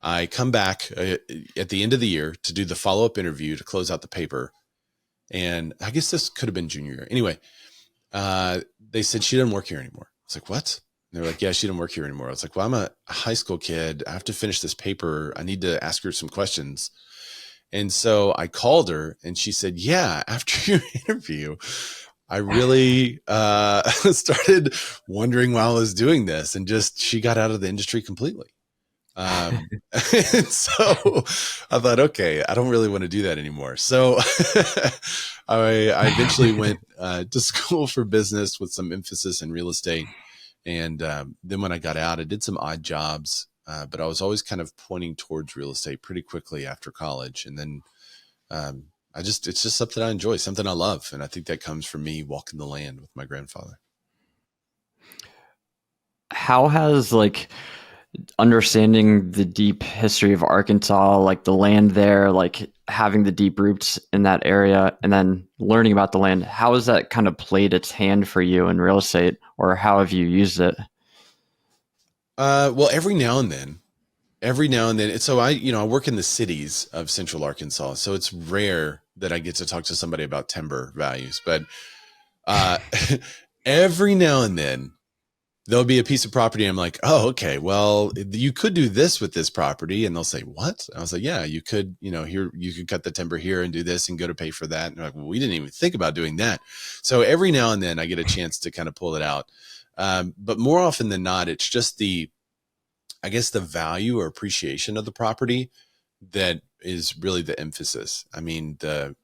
I come back at the end of the year to do the follow-up interview to close out the paper. And I guess this could have been junior year. Anyway, they said she doesn't work here anymore. I was like, what? And they're like, yeah, she didn't work here anymore. I was like, well, I'm a high school kid. I have to finish this paper. I need to ask her some questions. And so I called her and she said, yeah, after your interview, I really started wondering why I was doing this, and she got out of the industry completely. And so I thought, okay, I don't really want to do that anymore. So I eventually went to school for business with some emphasis in real estate. And then when I got out, I did some odd jobs, but I was always kind of pointing towards real estate pretty quickly after college. And then it's just something I enjoy, something I love. And I think that comes from me walking the land with my grandfather. How has understanding the deep history of Arkansas, like the land there, like having the deep roots in that area, and then learning about the land, how has that kind of played its hand for you in real estate, or how have you used it? Well, every now and then. So I work in the cities of Central Arkansas. So it's rare that I get to talk to somebody about timber values, but uh, every now and then there'll be a piece of property. I'm like, oh, okay, well, you could do this with this property. And they'll say, what? And I was like, yeah, you could, here, you could cut the timber here and do this and go to pay for that. And they're like, well, we didn't even think about doing that. So every now and then I get a chance to kind of pull it out. But more often than not, it's just the value or appreciation of the property that is really the emphasis. I mean, the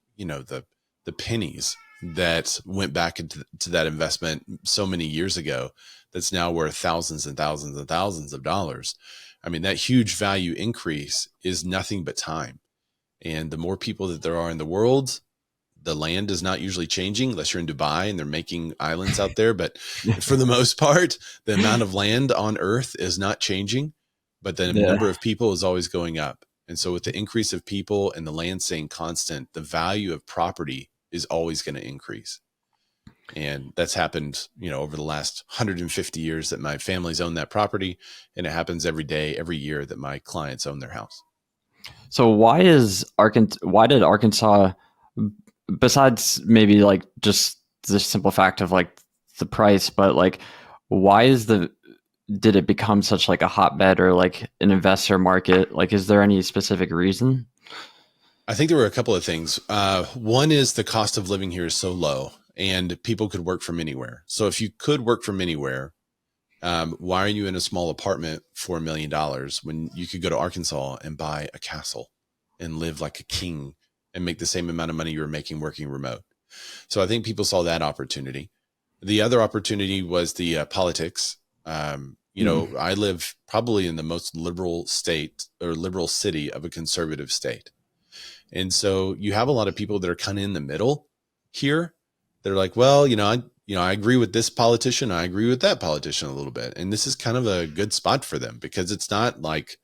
pennies that went back into that investment so many years ago, that's now worth thousands and thousands and thousands of dollars. I mean, that huge value increase is nothing but time. And the more people that there are in the world, the land is not usually changing unless you're in Dubai and they're making islands out there. But for the most part, the amount of land on earth is not changing, but the number of people is always going up. And so with the increase of people and the land staying constant, the value of property is always going to increase. And that's happened, over the last 150 years that my family's owned that property. And it happens every day, every year that my clients own their house. So why did Arkansas, besides maybe just the simple fact of the price, but why did it become such a hotbed or an investor market? Is there any specific reason? I think there were a couple of things. One is the cost of living here is so low and people could work from anywhere. So if you could work from anywhere, why are you in a small apartment for $1 million when you could go to Arkansas and buy a castle and live like a king and make the same amount of money you were making working remote? So I think people saw that opportunity. The other opportunity was the politics. Mm. I live probably in the most liberal state or liberal city of a conservative state. And so you have a lot of people that are kind of in the middle here. They're like, well, I agree with this politician. I agree with that politician a little bit. And this is kind of a good spot for them because it's not like,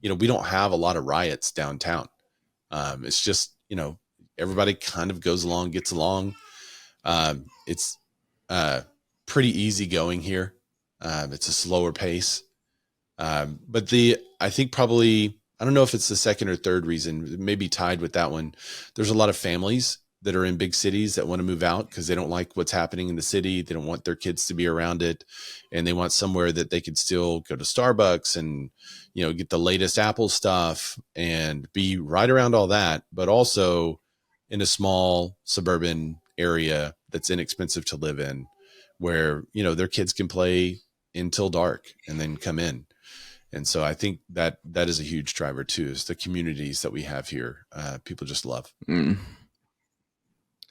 we don't have a lot of riots downtown. It's just, everybody kind of goes along, gets along. It's pretty easy going here. It's a slower pace. But I think probably, I don't know if it's the second or third reason, maybe tied with that one. There's a lot of families that are in big cities that want to move out because they don't like what's happening in the city. They don't want their kids to be around it. And they want somewhere that they could still go to Starbucks and, get the latest Apple stuff and be right around all that, but also in a small suburban area that's inexpensive to live in where, their kids can play until dark and then come in. And so I think that is a huge driver too, is the communities that we have here. People just love. Mm.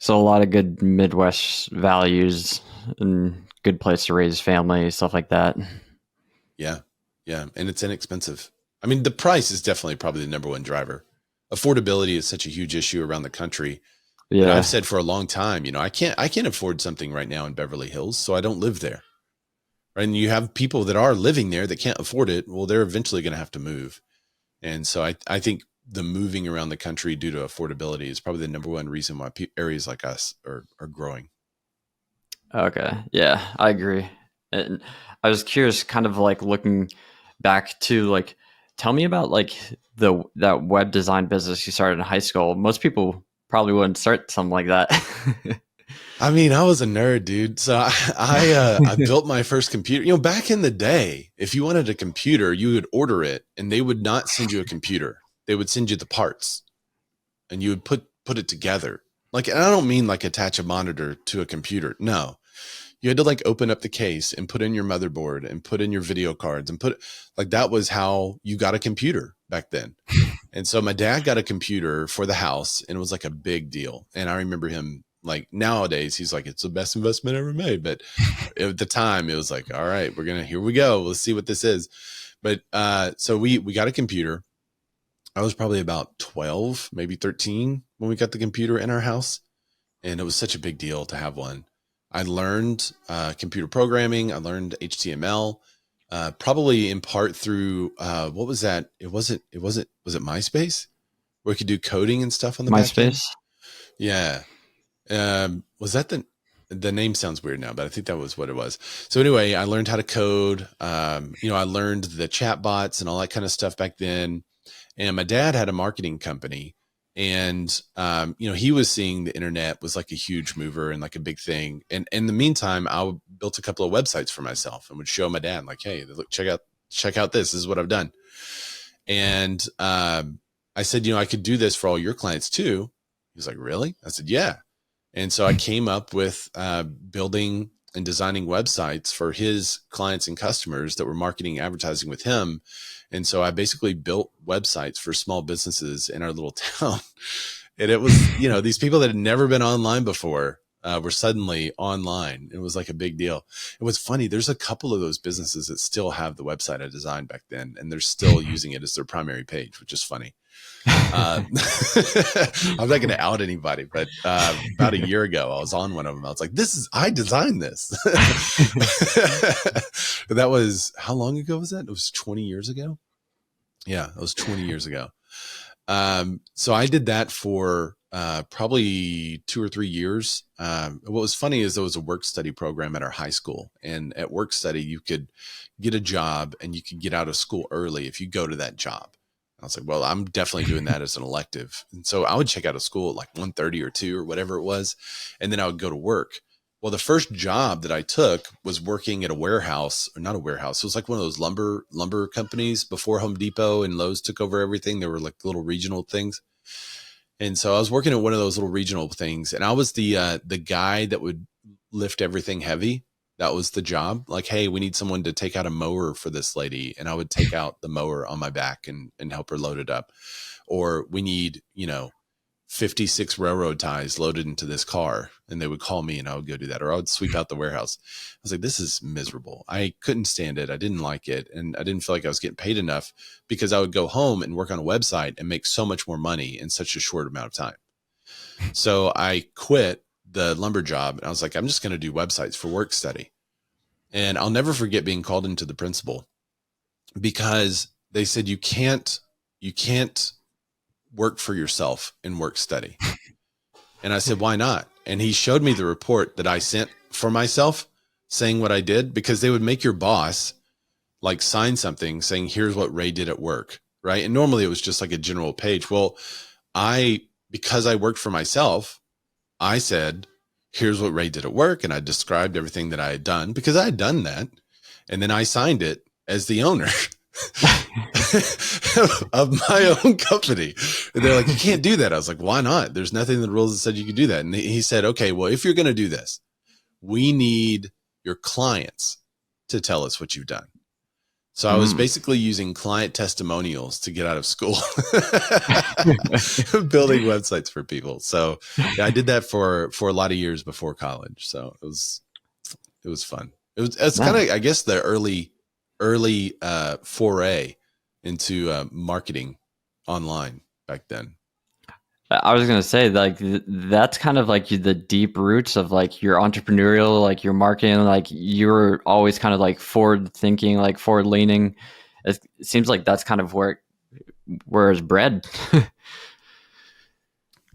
So a lot of good Midwest values and good place to raise family, stuff like that. Yeah. Yeah. And it's inexpensive. I mean, the price is definitely probably the number one driver. Affordability is such a huge issue around the country that I've Yeah. said for a long time, I can't afford something right now in Beverly Hills, so I don't live there. Right. And you have people that are living there that can't afford it. Well, they're eventually going to have to move. And so I think the moving around the country due to affordability is probably the number one reason why areas like us are growing. Okay. Yeah, I agree. And I was curious, kind of like looking back to like, tell me about like the that web design business you started in high school. Most people probably wouldn't start something like that. I mean, I was a nerd, dude. So I built my first computer. Back in the day, if you wanted a computer, you would order it, and they would not send you a computer. They would send you the parts, and you would put it together. Like, and I don't mean like attach a monitor to a computer. No, you had to like open up the case and put in your motherboard and put in your video cards and put like that was how you got a computer back then. And so my dad got a computer for the house and it was like a big deal. And I remember him like nowadays, he's like, it's the best investment ever made. But at the time it was like, all right, here we go. Let's see what this is. But so we got a computer. I was probably about 12, maybe 13 when we got the computer in our house. And it was such a big deal to have one. I learned computer programming. I learned HTML, probably in part through what was that? Was it MySpace where we could do coding and stuff on the back end? MySpace. Yeah. Was that the name sounds weird now, but I think that was what it was. So anyway, I learned how to code. I learned the chat bots and all that kind of stuff back then. And my dad had a marketing company and, he was seeing the internet was like a huge mover and like a big thing. And in the meantime, I built a couple of websites for myself and would show my dad like, hey, look, check out this. This is what I've done. And, I said, I could do this for all your clients too. He was like, really? I said, yeah. And so I came up with, building and designing websites for his clients and customers that were marketing advertising with him. And so I basically built websites for small businesses in our little town. And it was, these people that had never been online before were suddenly online. It was like a big deal. It was funny. There's a couple of those businesses that still have the website I designed back then, and they're still using it as their primary page, which is funny. I'm not going to out anybody, but about a year ago, I was on one of them. I was like, I designed this. That was, how long ago was that? It was 20 years ago. Yeah, it was 20 years ago. So I did that for probably 2 or 3 years. What was funny is there was a work study program at our high school, and at work study, you could get a job and you could get out of school early if you go to that job. I was like, well, I'm definitely doing that as an elective. And so I would check out of school at like 1:30 or 2 or whatever it was. And then I would go to work. Well, the first job that I took was working at a warehouse, or not a warehouse. It was like one of those lumber companies before Home Depot and Lowe's took over everything. There were like little regional things. And so I was working at one of those little regional things, and I was the guy that would lift everything heavy. That was the job. Like, hey, we need someone to take out a mower for this lady, and I would take out the mower on my back and help her load it up. Or we need, 56 railroad ties loaded into this car, and they would call me and I would go do that. Or I would sweep out the warehouse. I was like, this is miserable. I couldn't stand it. I didn't like it. And I didn't feel like I was getting paid enough, because I would go home and work on a website and make so much more money in such a short amount of time. So I quit the lumber job and I was like, I'm just going to do websites for work study. And I'll never forget being called into the principal, because they said, you can't work for yourself and work study. And I said, why not? And he showed me the report that I sent for myself saying what I did, because they would make your boss like sign something saying, here's what Ray did at work. Right. And normally it was just like a general page. Well, because I worked for myself, I said, here's what Ray did at work. And I described everything that I had done, because I had done that. And then I signed it as the owner of my own company. And they're like, you can't do that. I was like, why not? There's nothing in the rules that said you could do that. And he said, okay, well, if you're going to do this, we need your clients to tell us what you've done. So I was basically using client testimonials to get out of school, building websites for people. So yeah, I did that for a lot of years before college. So it was fun. It's kind of, I guess, the early foray into marketing online back then. I was gonna say, like, that's kind of like the deep roots of like your entrepreneurial, like your marketing, like you're always kind of like forward thinking, like forward leaning. It seems like that's kind of where it's bred.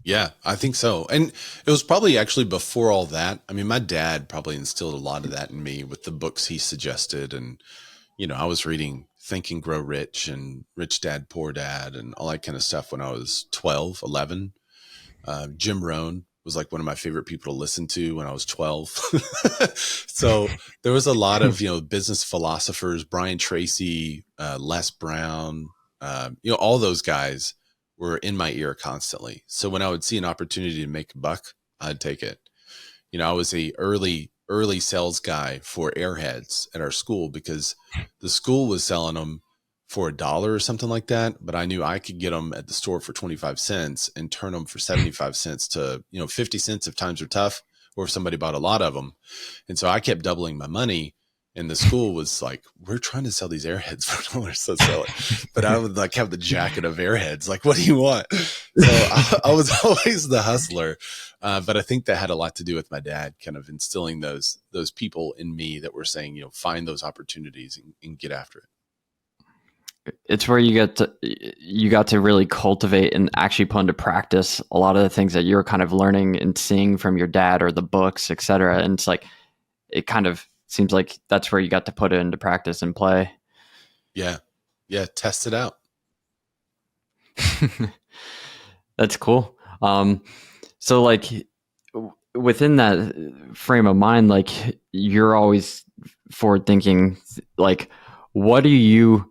Yeah, I think so. And it was probably actually before all that. I mean, my dad probably instilled a lot of that in me with the books he suggested. And, I was reading Think and Grow Rich and Rich Dad, Poor Dad and all that kind of stuff when I was 12, 11. Jim Rohn was like one of my favorite people to listen to when I was 12. So there was a lot of, business philosophers, Brian Tracy, Les Brown, all those guys were in my ear constantly. So when I would see an opportunity to make a buck, I'd take it. I was a early sales guy for Airheads at our school, because the school was selling them for $1 or something like that. But I knew I could get them at the store for 25 cents and turn them for 75 cents to, 50 cents if times were tough, or if somebody bought a lot of them. And so I kept doubling my money. And the school was like, we're trying to sell these Airheads for $1, so sell it. But I would like have the jacket of Airheads. Like, what do you want? So I was always the hustler. But I think that had a lot to do with my dad kind of instilling those people in me that were saying, find those opportunities and get after it. It's where you got to really cultivate and actually put into practice a lot of the things that you're kind of learning and seeing from your dad or the books, etc. And it's like, it kind of seems like that's where you got to put it into practice and play. Yeah. Test it out. That's cool. So like within that frame of mind, like you're always forward thinking, like what do you,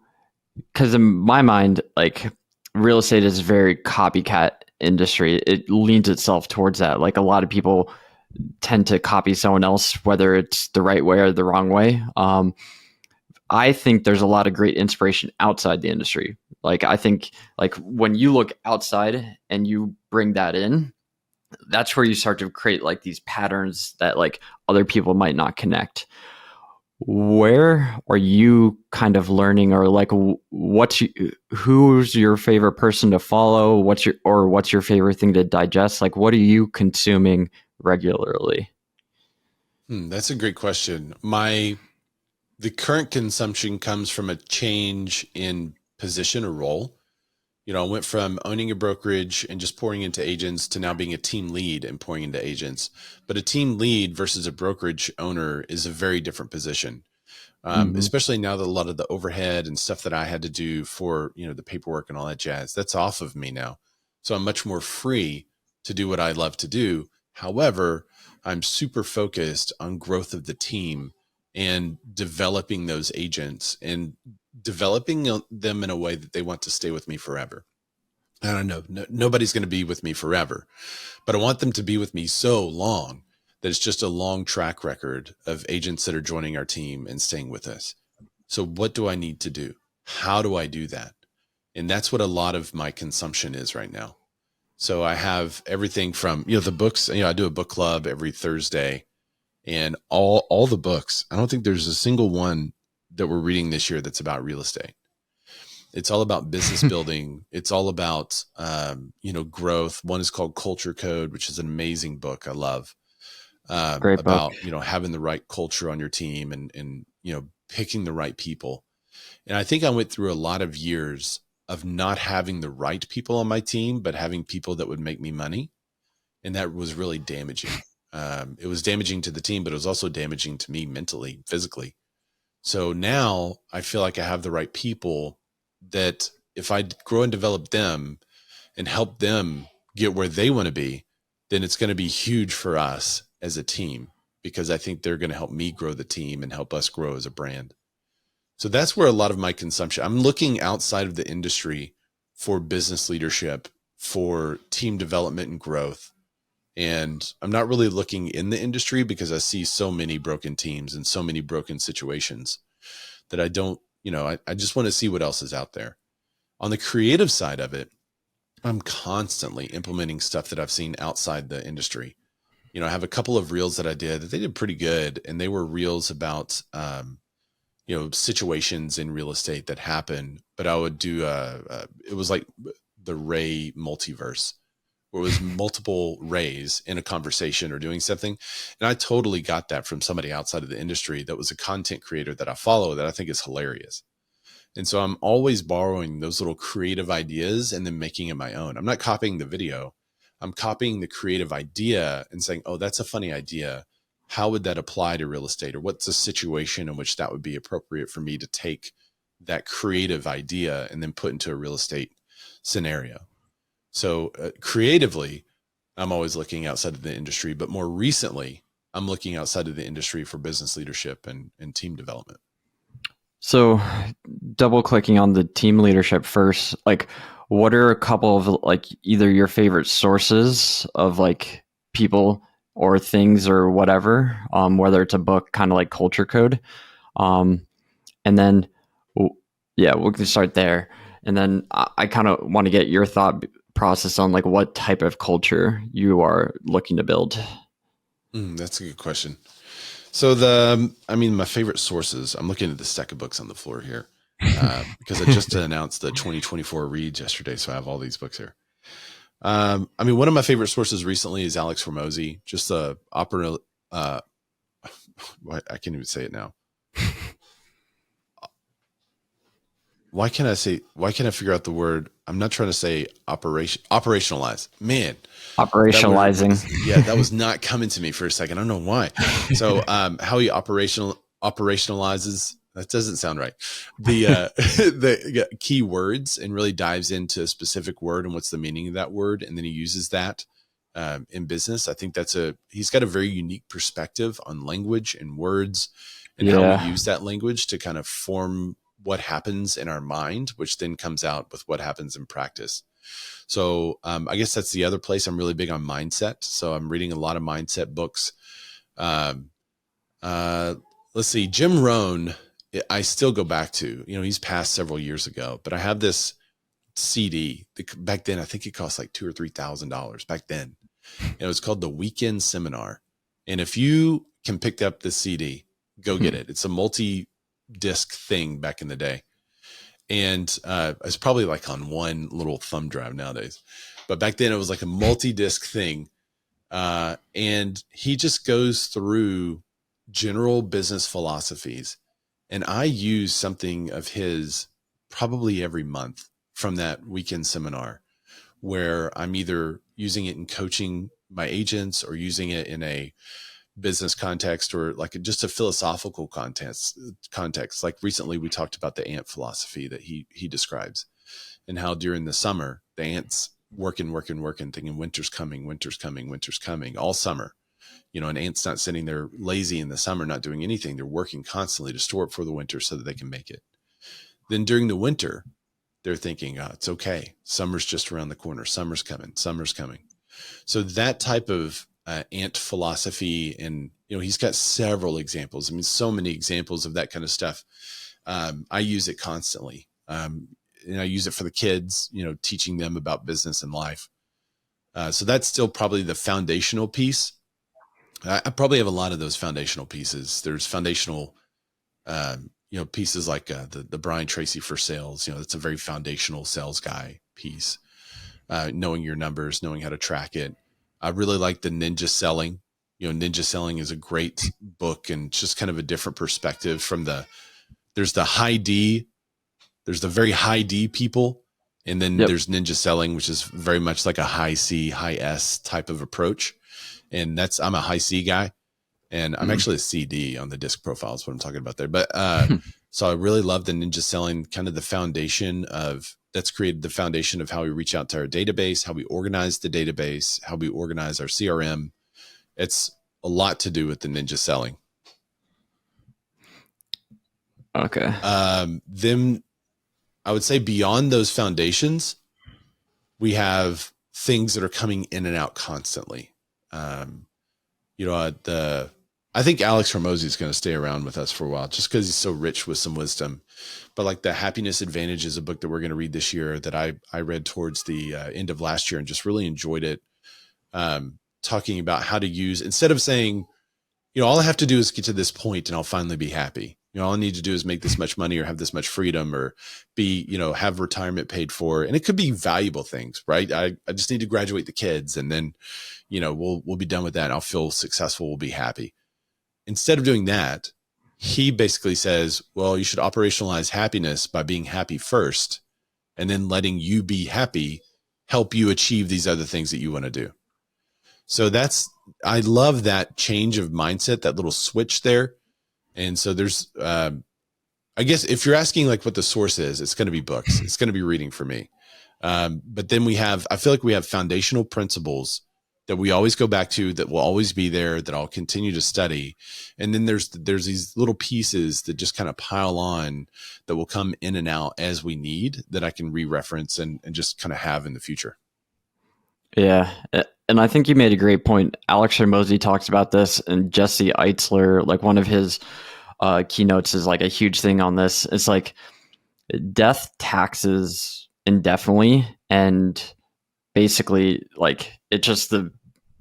because in my mind, like real estate is a very copycat industry. It leans itself towards that. Like a lot of people tend to copy someone else, whether it's the right way or the wrong way. I think there's a lot of great inspiration outside the industry. Like I think like when you look outside and you bring that in, that's where you start to create like these patterns that like other people might not connect. Where are you kind of learning, or like who's your favorite person to follow? What's your favorite thing to digest? Like what are you consuming regularly? That's a great question. The current consumption comes from a change in position or role. I went from owning a brokerage and just pouring into agents to now being a team lead and pouring into agents. But a team lead versus a brokerage owner is a very different position. Especially now that a lot of the overhead and stuff that I had to do for, the paperwork and all that jazz, that's off of me now. So I'm much more free to do what I love to do. However, I'm super focused on growth of the team and developing those agents and developing them in a way that they want to stay with me forever. I don't know. Nobody's going to be with me forever, but I want them to be with me so long that it's just a long track record of agents that are joining our team and staying with us. So what do I need to do? How do I do that? And that's what a lot of my consumption is right now. So I have everything from, the books, I do a book club every Thursday, and all the books. I don't think there's a single one that we're reading this year that's about real estate. It's all about business building. It's all about, growth. One is called Culture Code, which is an amazing book. I love, Great book. about, having the right culture on your team and, picking the right people. And I think I went through a lot of years of not having the right people on my team, but having people that would make me money. And that was really damaging. It was damaging to the team, but it was also damaging to me mentally, physically. So now I feel like I have the right people that if I grow and develop them and help them get where they want to be, then it's going to be huge for us as a team, because I think they're going to help me grow the team and help us grow as a brand. So that's where a lot of my consumption, I'm looking outside of the industry for business leadership, for team development and growth. And I'm not really looking in the industry because I see so many broken teams and so many broken situations that I don't, I just want to see what else is out there. On the creative side of it, I'm constantly implementing stuff that I've seen outside the industry. I have a couple of reels that I did that they did pretty good. And they were reels about, situations in real estate that happen, but I would do, it was like the Ray multiverse, where it was multiple Rays in a conversation or doing something. And I totally got that from somebody outside of the industry that was a content creator that I follow that I think is hilarious. And so I'm always borrowing those little creative ideas and then making it my own. I'm not copying the video. I'm copying the creative idea and saying, oh, that's a funny idea. How would that apply to real estate? Or what's a situation in which that would be appropriate for me to take that creative idea and then put into a real estate scenario? So creatively, I'm always looking outside of the industry, but more recently, I'm looking outside of the industry for business leadership and team development. So, double clicking on the team leadership first, like, what are a couple of like either your favorite sources of like people or things or whatever, whether it's a book, kind of like Culture Code, um, and then yeah, we can start there, and then I kind of want to get your thought process on like what type of culture you are looking to build. That's a good question. So my favorite sources, I'm looking at the stack of books on the floor here, because I just announced the 2024 reads yesterday. So I have all these books here. One of my favorite sources recently is Alex Hormozy, just the opera. I can't even say it now. Why can't I figure out the word? I'm not trying to say operationalize. Man, Operationalizing. that was not coming to me for a second. I don't know why. So, how he operationalizes, that doesn't sound right. The, the key words, and really dives into a specific word and what's the meaning of that word. And then he uses that, in business. I think he's got a very unique perspective on language and words and how we use that language to kind of form what happens in our mind, which then comes out with what happens in practice. So I guess that's the other place. I'm really big on mindset. So I'm reading a lot of mindset books. Let's see, Jim Rohn, I still go back to, he's passed several years ago, but I have this CD back then. I think it cost like $2,000 or $3,000 back then. And it was called The Weekend Seminar. And if you can pick up this CD, go get it. It's a multi-disc thing back in the day. And it's probably like on one little thumb drive nowadays. But back then it was like a multi-disc thing. And he just goes through general business philosophies. And I use something of his probably every month from that weekend seminar, where I'm either using it in coaching my agents or using it in a business context or like just a philosophical context. Like recently we talked about the ant philosophy that he describes, and how during the summer, the ants working, thinking winter's coming all summer. An ant's not sitting there lazy in the summer, not doing anything. They're working constantly to store it for the winter so that they can make it. Then during the winter, they're thinking, oh, it's okay. Summer's just around the corner. Summer's coming. Summer's coming. So that type of ant philosophy, and he's got several examples. I mean, so many examples of that kind of stuff. I use it constantly. And I use it for the kids, teaching them about business and life. So that's still probably the foundational piece. I probably have a lot of those foundational pieces. There's foundational, pieces like the Brian Tracy for sales. That's a very foundational sales guy piece. Knowing your numbers, knowing how to track it. I really like the Ninja Selling. Ninja Selling is a great book, and just kind of a different perspective from there's the high D, there's the very high D people, and then Yep. there's Ninja Selling, which is very much like a high C, high S type of approach. And I'm a high C guy, and I'm actually a CD on the disc profile is what I'm talking about there. But so I really love the Ninja Selling, kind of the foundation that's created the foundation of how we reach out to our database, how we organize the database, how we organize our CRM. It's a lot to do with the Ninja Selling. Okay. Then I would say beyond those foundations, we have things that are coming in and out constantly. I think Alex Hormozy is going to stay around with us for a while just because he's so rich with some wisdom. But like the Happiness Advantage is a book that we're going to read this year that I read towards the end of last year and just really enjoyed it. Talking about how to use, instead of saying, all I have to do is get to this point and I'll finally be happy. All I need to do is make this much money or have this much freedom or be, have retirement paid for. And it could be valuable things, right? I just need to graduate the kids and then, we'll be done with that. I'll feel successful. We'll be happy. Instead of doing that, he basically says, well, you should operationalize happiness by being happy first and then letting you be happy help you achieve these other things that you want to do. So I love that change of mindset, that little switch there. And so there's, I guess if you're asking like what the source is, it's going to be books. It's going to be reading for me. But then I feel like we have foundational principles that we always go back to, that will always be there, that I'll continue to study. And then there's these little pieces that just kind of pile on that will come in and out as we need, that I can re-reference and just kind of have in the future. Yeah. And I think you made a great point. Alex Hormozy talks about this, and Jesse Eitzler, like one of his keynotes is like a huge thing on this. It's like death taxes indefinitely, and basically like it's just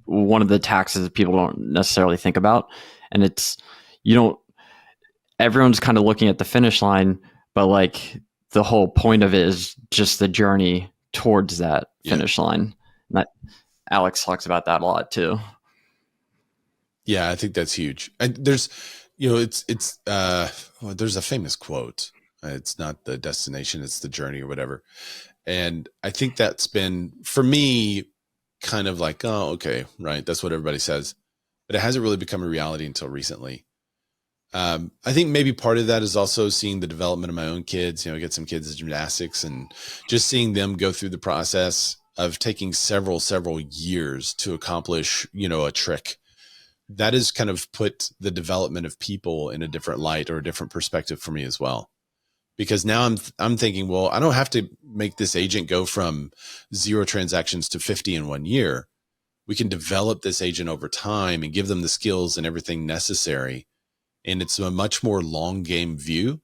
one of the taxes that people don't necessarily think about. And it's, everyone's kind of looking at the finish line, but like the whole point of it is just the journey towards that finish line. And Alex talks about that a lot too. Yeah, I think that's huge. And there's, there's a famous quote. It's not the destination, it's the journey or whatever. And I think that's been, for me, kind of like, oh, okay, right. That's what everybody says. But it hasn't really become a reality until recently. I think maybe part of that is also seeing the development of my own kids. I get some kids in gymnastics, and just seeing them go through the process of taking several years to accomplish, a trick. That has kind of put the development of people in a different light or a different perspective for me as well. Because now I'm thinking, well, I don't have to make this agent go from 0 transactions to 50 in 1 year. We can develop this agent over time and give them the skills and everything necessary. And it's a much more long game view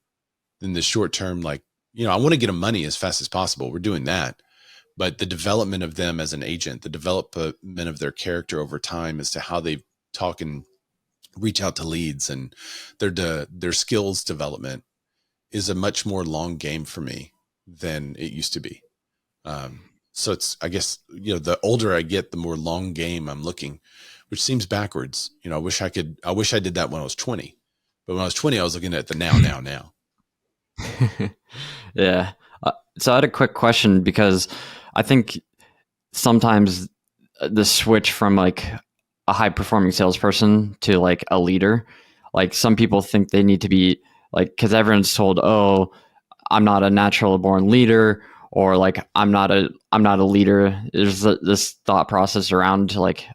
than the short term. Like, I want to get them money as fast as possible. We're doing that. But the development of them as an agent, the development of their character over time as to how they talk and reach out to leads, and their skills development is a much more long game for me than it used to be. So it's, I guess, the older I get, the more long game I'm looking, which seems backwards. I wish I did that when I was 20, but when I was 20, I was looking at the now. Yeah. So I had a quick question, because I think sometimes the switch from like a high performing salesperson to like a leader, like some people think they need to be like, because everyone's told, oh, I'm not a natural born leader, or like I'm not a leader. There's this thought process around like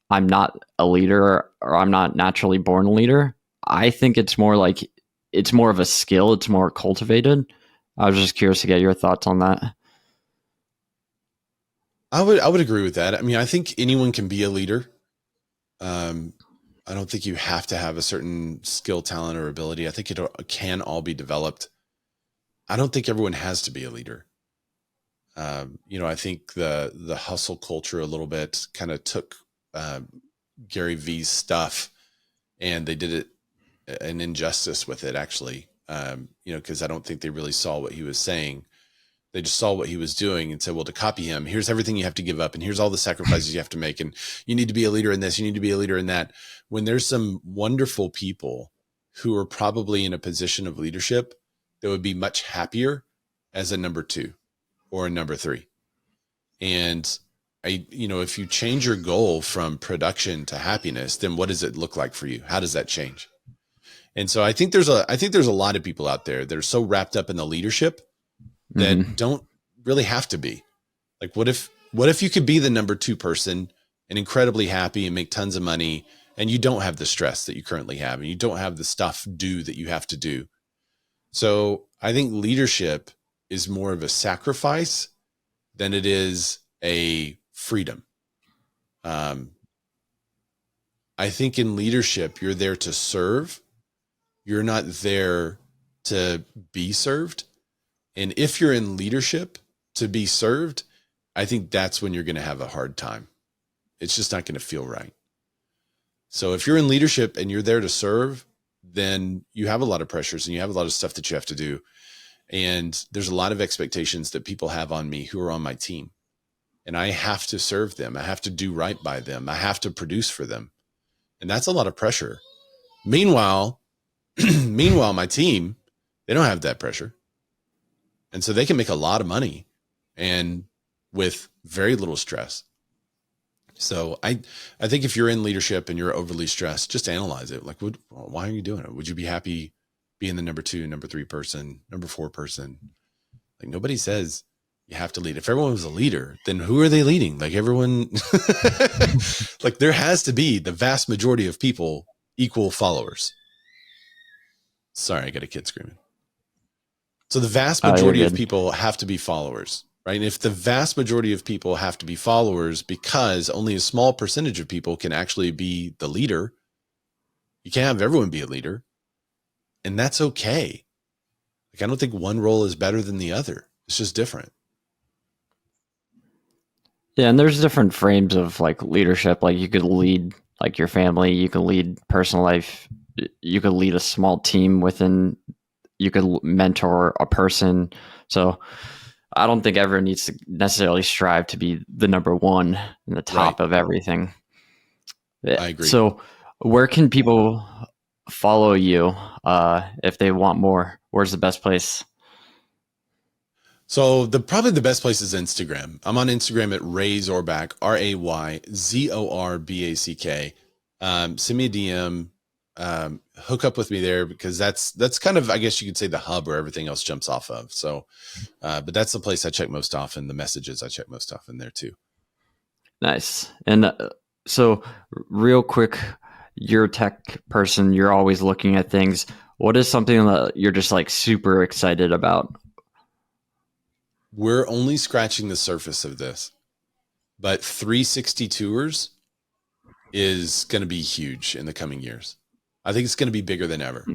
I'm not a leader, or I'm not naturally born a leader. I think it's more like it's more of a skill. It's more cultivated. I was just curious to get your thoughts on that. I would agree with that. I mean, I think anyone can be a leader. Um, I don't think you have to have a certain skill, talent, or ability. I think it can all be developed. I don't think everyone has to be a leader. I think the hustle culture a little bit kind of took Gary V's stuff and they did it an injustice with it actually. Because I don't think they really saw what he was saying. They just saw what he was doing and said, well, to copy him, here's everything you have to give up. And here's all the sacrifices you have to make. And you need to be a leader in this. You need to be a leader in that. When there's some wonderful people who are probably in a position of leadership that would be much happier as a number two or a number three. And if you change your goal from production to happiness, then what does it look like for you? How does that change? And so I think there's a lot of people out there that are so wrapped up in the leadership that Hmm. don't really have to be. Like, what if you could be the number two person and incredibly happy and make tons of money and you don't have the stress that you currently have and you don't have the stuff due that you have to do. So I think leadership is more of a sacrifice than it is a freedom. Um, I think in leadership, you're there to serve. You're not there to be served. And if you're in leadership to be served, I think that's when you're going to have a hard time. It's just not going to feel right. So if you're in leadership and you're there to serve, then you have a lot of pressures and you have a lot of stuff that you have to do. And there's a lot of expectations that people have on me who are on my team. And I have to serve them. I have to do right by them. I have to produce for them. And that's a lot of pressure. Meanwhile, my team, they don't have that pressure. And so they can make a lot of money and with very little stress. So I think if you're in leadership and you're overly stressed, just analyze it. Like, why are you doing it? Would you be happy being the number two, number three person, number four person? Like, nobody says you have to lead. If everyone was a leader, then who are they leading? Like, everyone, like, there has to be the vast majority of people equal followers. Sorry, I got a kid screaming. So the vast Oh, you're majority of good. people have to be followers, right? And if the vast majority of people have to be followers because only a small percentage of people can actually be the leader, you can't have everyone be a leader. And that's okay. Like, I don't think one role is better than the other. It's just different. Yeah, and there's different frames of like leadership. Like you could lead like your family, you can lead personal life, you could lead a small team within, you could mentor a person. So I don't think everyone needs to necessarily strive to be the number one and the Right. top of everything. Yeah. I agree. So where can people follow you if they want more? Where's the best place? So probably the best place is Instagram. I'm on Instagram at Ray Zorback, RayZorback. Send me a DM, hook up with me there because that's kind of, I guess you could say, the hub where everything else jumps off of. So, but that's the place I check most often. The messages I check most often there too. Nice. And so, real quick, you're a tech person, you're always looking at things. What is something that you're just like super excited about? We're only scratching the surface of this, but 360 tours is going to be huge in the coming years. I think it's going to be bigger than ever.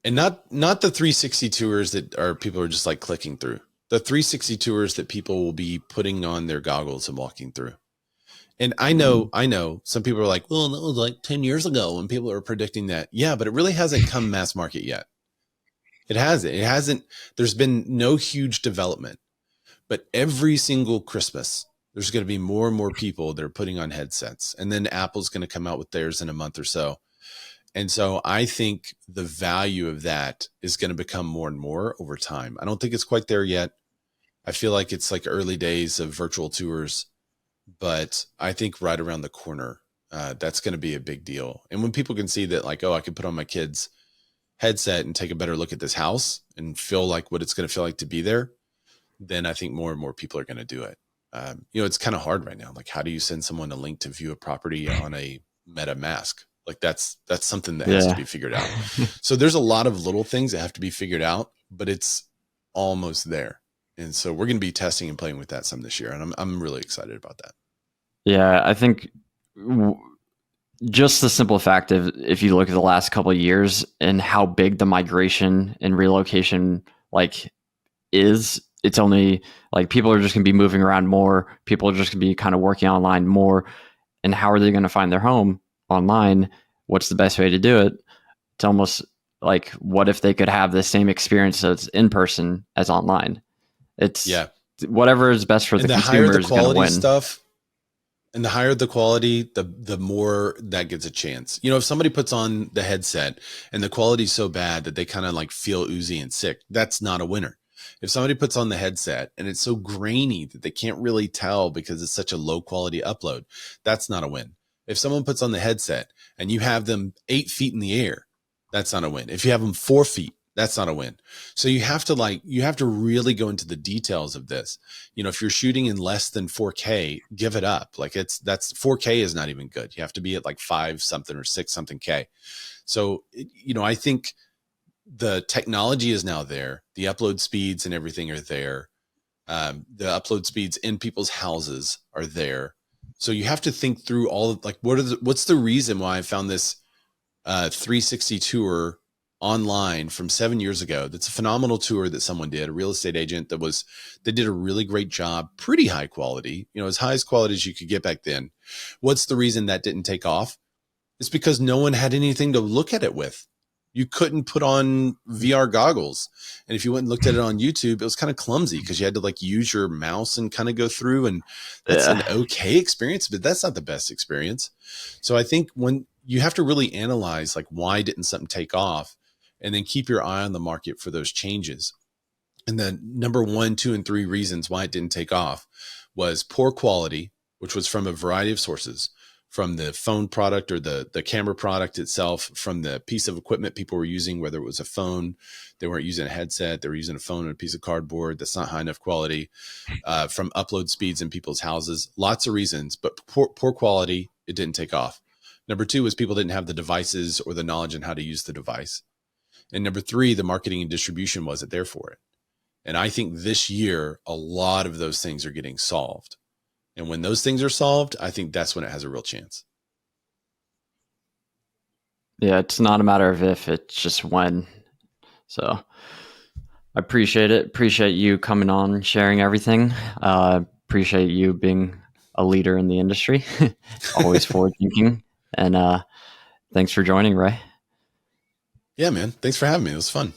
And not the 360 tours that are people are just like clicking through. The 360 tours that people will be putting on their goggles and walking through. And I know some people are like, well, that was like 10 years ago when people are predicting that. Yeah, but it really hasn't come mass market yet. It hasn't. It hasn't. There's been no huge development. But every single Christmas, there's going to be more and more people that are putting on headsets. And then Apple's going to come out with theirs in a month or so. And so I think the value of that is going to become more and more over time. I don't think it's quite there yet. I feel like it's like early days of virtual tours, but I think right around the corner, that's going to be a big deal. And when people can see that, like, oh, I can put on my kid's headset and take a better look at this house and feel like what it's going to feel like to be there, then I think more and more people are going to do it. It's kind of hard right now. Like, how do you send someone a link to view a property on a Meta Mask? Like, that's something that has to Yeah. be figured out. So there's a lot of little things that have to be figured out, but it's almost there. And so we're going to be testing and playing with that some this year. And I'm really excited about that. Yeah, I think just the simple fact of if you look at the last couple of years and how big the migration and relocation like is, it's only like people are just going to be moving around more. People are just going to be kind of working online more. And how are they going to find their home online? What's the best way to do it? It's almost like, what if they could have the same experience as in person as online? It's Yeah. whatever is best for the And the higher consumer the is going to quality win. stuff, and the higher the quality, the more that gets a chance. You know, if somebody puts on the headset and the quality's so bad that they kind of like feel oozy and sick, that's not a winner. If somebody puts on the headset and it's so grainy that they can't really tell because it's such a low quality upload, that's not a win. If someone puts on the headset and you have them 8 feet in the air, that's not a win. If you have them 4 feet, that's not a win. So you have to really go into the details of this. You know, if you're shooting in less than 4K, give it up. Like that's 4K is not even good. You have to be at like 5 something or 6 something K. So, you know, I think the technology is now there. The upload speeds and everything are there. The upload speeds in people's houses are there. So you have to think through all of like, what's the reason why I found this 360 tour online from 7 years ago. That's a phenomenal tour that someone did, a real estate agent they did a really great job, pretty high quality, you know, as high as quality as you could get back then. What's the reason that didn't take off? It's because no one had anything to look at it with. You couldn't put on VR goggles. And if you went and looked at it on YouTube, it was kind of clumsy because you had to like use your mouse and kind of go through. And that's an Yeah. okay experience, but that's not the best experience. So I think when you have to really analyze like why didn't something take off and then keep your eye on the market for those changes. And then number 1, 2, and 3 reasons why it didn't take off was poor quality, which was from a variety of sources, from the phone product or the camera product itself, from the piece of equipment people were using, whether it was a phone, they weren't using a headset, they were using a phone and a piece of cardboard that's not high enough quality, from upload speeds in people's houses, lots of reasons, but poor quality, it didn't take off. Number 2 was people didn't have the devices or the knowledge on how to use the device. And number 3, the marketing and distribution wasn't there for it. And I think this year, a lot of those things are getting solved. And when those things are solved, I think that's when it has a real chance. Yeah, it's not a matter of if, it's just when. So I appreciate it. Appreciate you coming on, sharing everything. Appreciate you being a leader in the industry, always forward thinking. And thanks for joining, Ray. Yeah, man. Thanks for having me. It was fun.